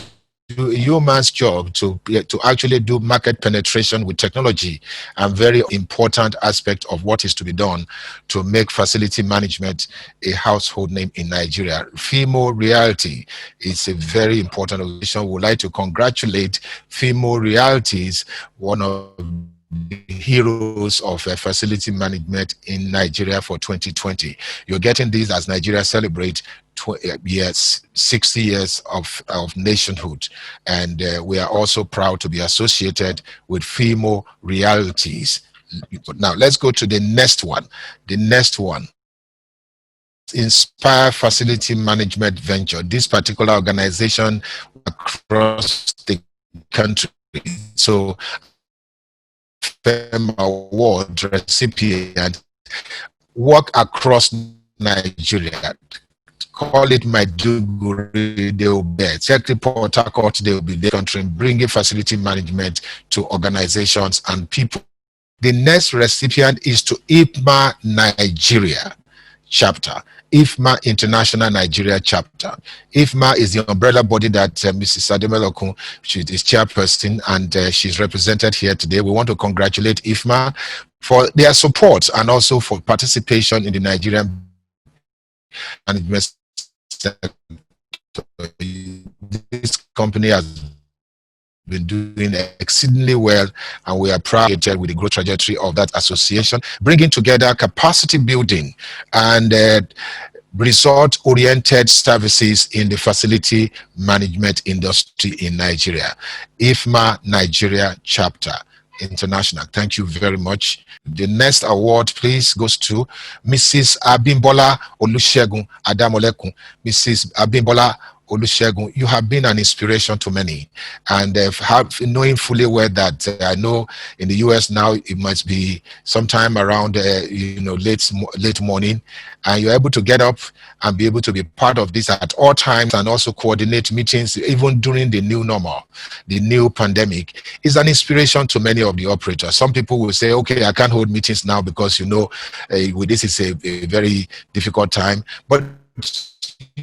a yeoman's job to actually do market penetration with technology, and very important aspect of what is to be done to make facility management a household name in Nigeria. Fimo Reality is a very important organization. We would like to congratulate Fimo Realities, one of the heroes of facility management in Nigeria for 2020. You're getting these as Nigeria celebrates 60 years of nationhood. And we are also proud to be associated with FIMO Realities. Now, let's go to the next one. The next one. Inspire Facility Management Venture. This particular organization across the country. So, FEM Award recipient work across Nigeria. Call it Maiduguri, they will be Czech Port Harcourt, they will be the country bringing facility management to organizations and people. The next recipient is to IFMA Nigeria chapter. IFMA International Nigeria chapter. IFMA is the umbrella body that Mrs. Ademelokun, she is chairperson, and she's represented here today. We want to congratulate IFMA for their support and also for participation in the Nigerian management sector. This company has been doing exceedingly well, and we are proud with the growth trajectory of that association, bringing together capacity building and result-oriented services in the facility management industry in Nigeria. IFMA Nigeria chapter international. Thank you very much. The next award, please, goes to Mrs. Abimbola Olusegun Adamolekun. Mrs. Abimbola Olusegun, you have been an inspiration to many, and knowing fully well that I know in the US now it must be sometime around late morning, and you're able to get up and be able to be part of this at all times and also coordinate meetings even during the new normal, the new pandemic, is an inspiration to many of the operators. Some people will say, okay, I can't hold meetings now because this is a very difficult time, but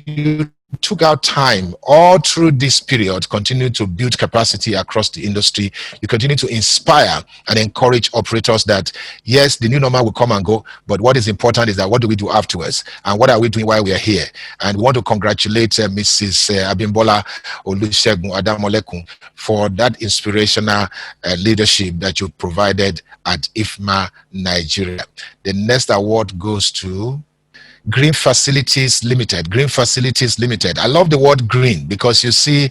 you took out time all through this period, continue to build capacity across the industry. You continue to inspire and encourage operators that, yes, the new normal will come and go, but what is important is that what do we do afterwards? And what are we doing while we are here? And we want to congratulate Mrs. Abimbola Olusegun Adamolekun for that inspirational leadership that you provided at IFMA Nigeria. The next award goes to Green Facilities Limited. Green Facilities Limited. I love the word green because you see,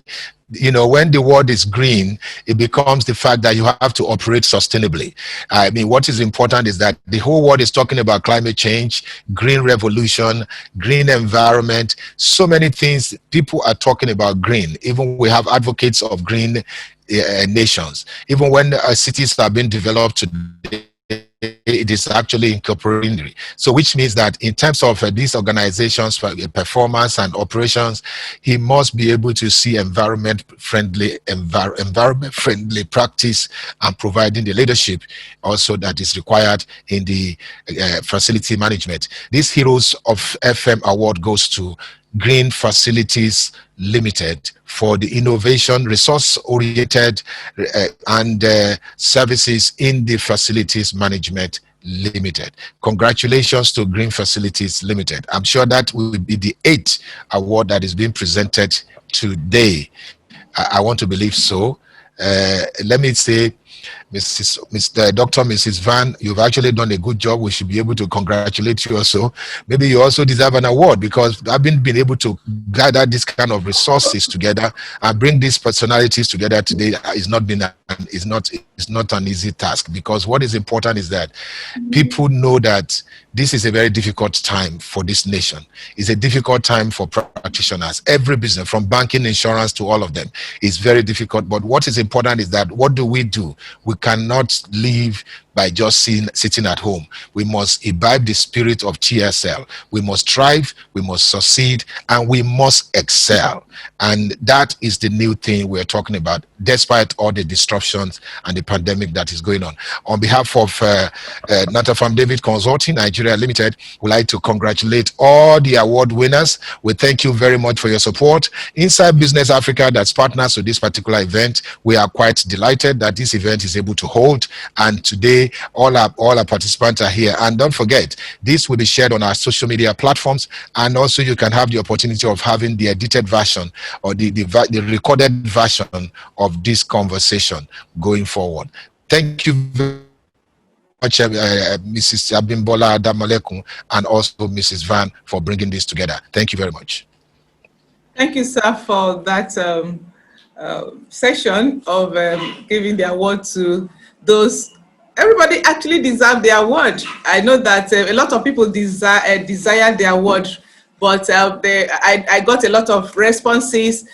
when the word is green, it becomes the fact that you have to operate sustainably. I mean, what is important is that the whole world is talking about climate change, green revolution, green environment, so many things. People are talking about green. Even we have advocates of green nations. Even when cities are being developed today, it is actually incorporating. So which means that in terms of these organizations performance and operations, he must be able to see environment friendly practice and providing the leadership also that is required in the facility management. This Heroes of FM award goes to Green Facilities Limited for the innovation, resource-oriented and services in the facilities management limited. Congratulations to Green Facilities Limited. I'm sure that will be the 8th award that is being presented today. I want to believe so. Let me say, Mrs. Van, you've actually done a good job. We should be able to congratulate you also. Maybe you also deserve an award because I've been able to gather this kind of resources together and bring these personalities together today. It's not an easy task, because what is important is that people know that this is a very difficult time for this nation. It's a difficult time for practitioners. Every business, from banking, insurance to all of them, is very difficult. But what is important is that what do? We cannot live by just sitting at home. We must imbibe the spirit of TSL. We must strive, we must succeed, and we must excel. And that is the new thing we're talking about, despite all the disruptions and the pandemic that is going on. On behalf of Natafam David Consulting Nigeria Limited, we'd like to congratulate all the award winners. We thank you very much for your support. Inside Business Africa, that's partners to this particular event, we are quite delighted that this event is able to hold. And today, all our participants are here. And don't forget, this will be shared on our social media platforms, and also you can have the opportunity of having the edited version or the recorded version of this conversation going forward. Thank you very Mrs. Abimbola Damalekun and also Mrs. Van for bringing this together. Thank you very much. Thank you, sir, for that session of giving the award to those. Everybody actually deserves the award. I know that a lot of people desire the award, but I got a lot of responses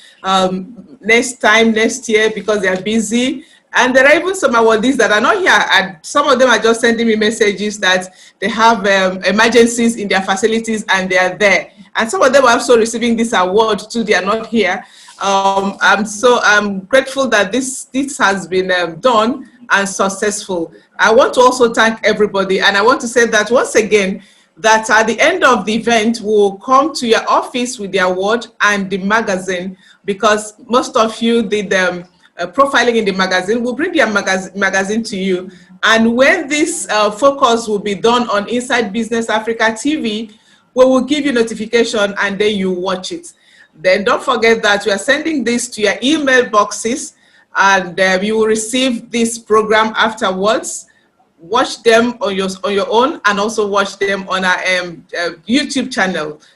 next year because they are busy. And there are even some awardees that are not here, and some of them are just sending me messages that they have emergencies in their facilities and they are there. And some of them are also receiving this award too, they are not here. I'm grateful that this has been done and successful. I want to also thank everybody, and I want to say that once again, that at the end of the event, we'll come to your office with the award and the magazine, because most of you did profiling in the magazine. We'll bring the magazine to you. And when this focus will be done on Inside Business Africa TV, we will give you notification and then you watch it. Then don't forget that we are sending this to your email boxes, and you will receive this program afterwards. Watch them on your own, and also watch them on our YouTube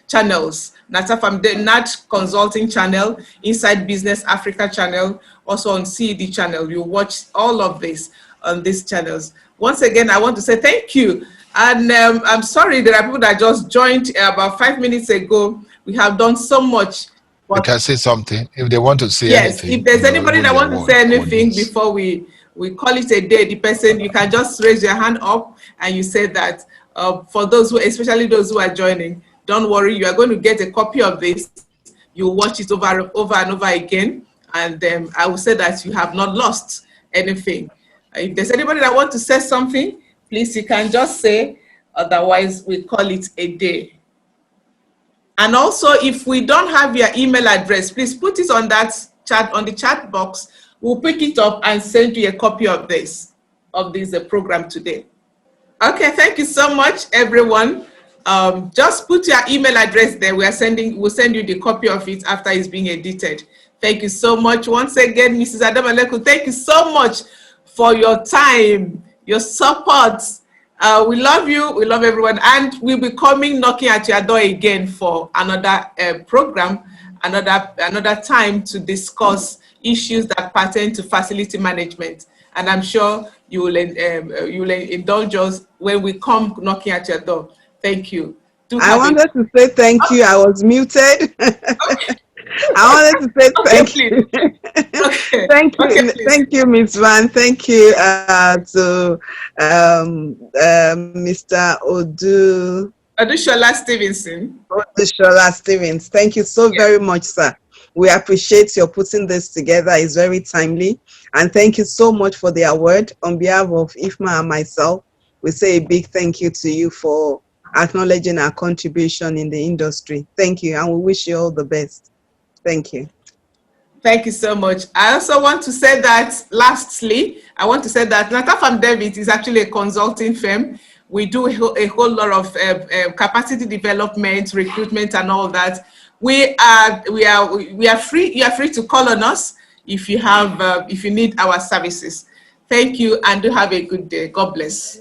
channels. NAT Consulting channel, Inside Business Africa channel, also on CED channel. You watch all of this on these channels. Once again, I want to say thank you. And I'm sorry, there are people that just joined about 5 minutes ago. We have done so much. They can say something if they want to say anything. Yes, if there's anybody that wants to say anything before we call it a day, the person, you can just raise your hand up and you say that. For those who, especially those who are joining, don't worry, you are going to get a copy of this. You watch it over and over again, and I will say that you have not lost anything. If there's anybody that wants to say something, please, you can just say, otherwise we call it a day. And also, if we don't have your email address, please put it on that chat, on the chat box. We'll pick it up and send you a copy of this program today. Okay, thank you so much, everyone. Just put your email address there. We'll send you the copy of it after it's being edited. Thank you so much. Once again, Mrs. Adamalekun, thank you so much for your time, your support. We love you, we love everyone, and we'll be coming knocking at your door again for another program, another time to discuss issues that pertain to facility management. And I'm sure you will indulge us when we come knocking at your door. Thank you. I wanted to say thank you. I was muted. Okay. I wanted to say thank you. Okay. Thank you. Okay, thank you, Ms. Van. Thank you to Mr. Odushola Stevenson. Odushola Stevens. Thank you so very much, sir. We appreciate your putting this together. It's very timely. And thank you so much for the award. On behalf of IFMA and myself, we say a big thank you to you for acknowledging our contribution in the industry. Thank you, and we wish you all the best. Thank you. Thank you so much. I also want to say that, lastly, I want to say that Natafam David is actually a consulting firm. We do a whole lot of capacity development, recruitment, and all that. We are free. You are free to call on us if you have if you need our services. Thank you, and do have a good day. God bless.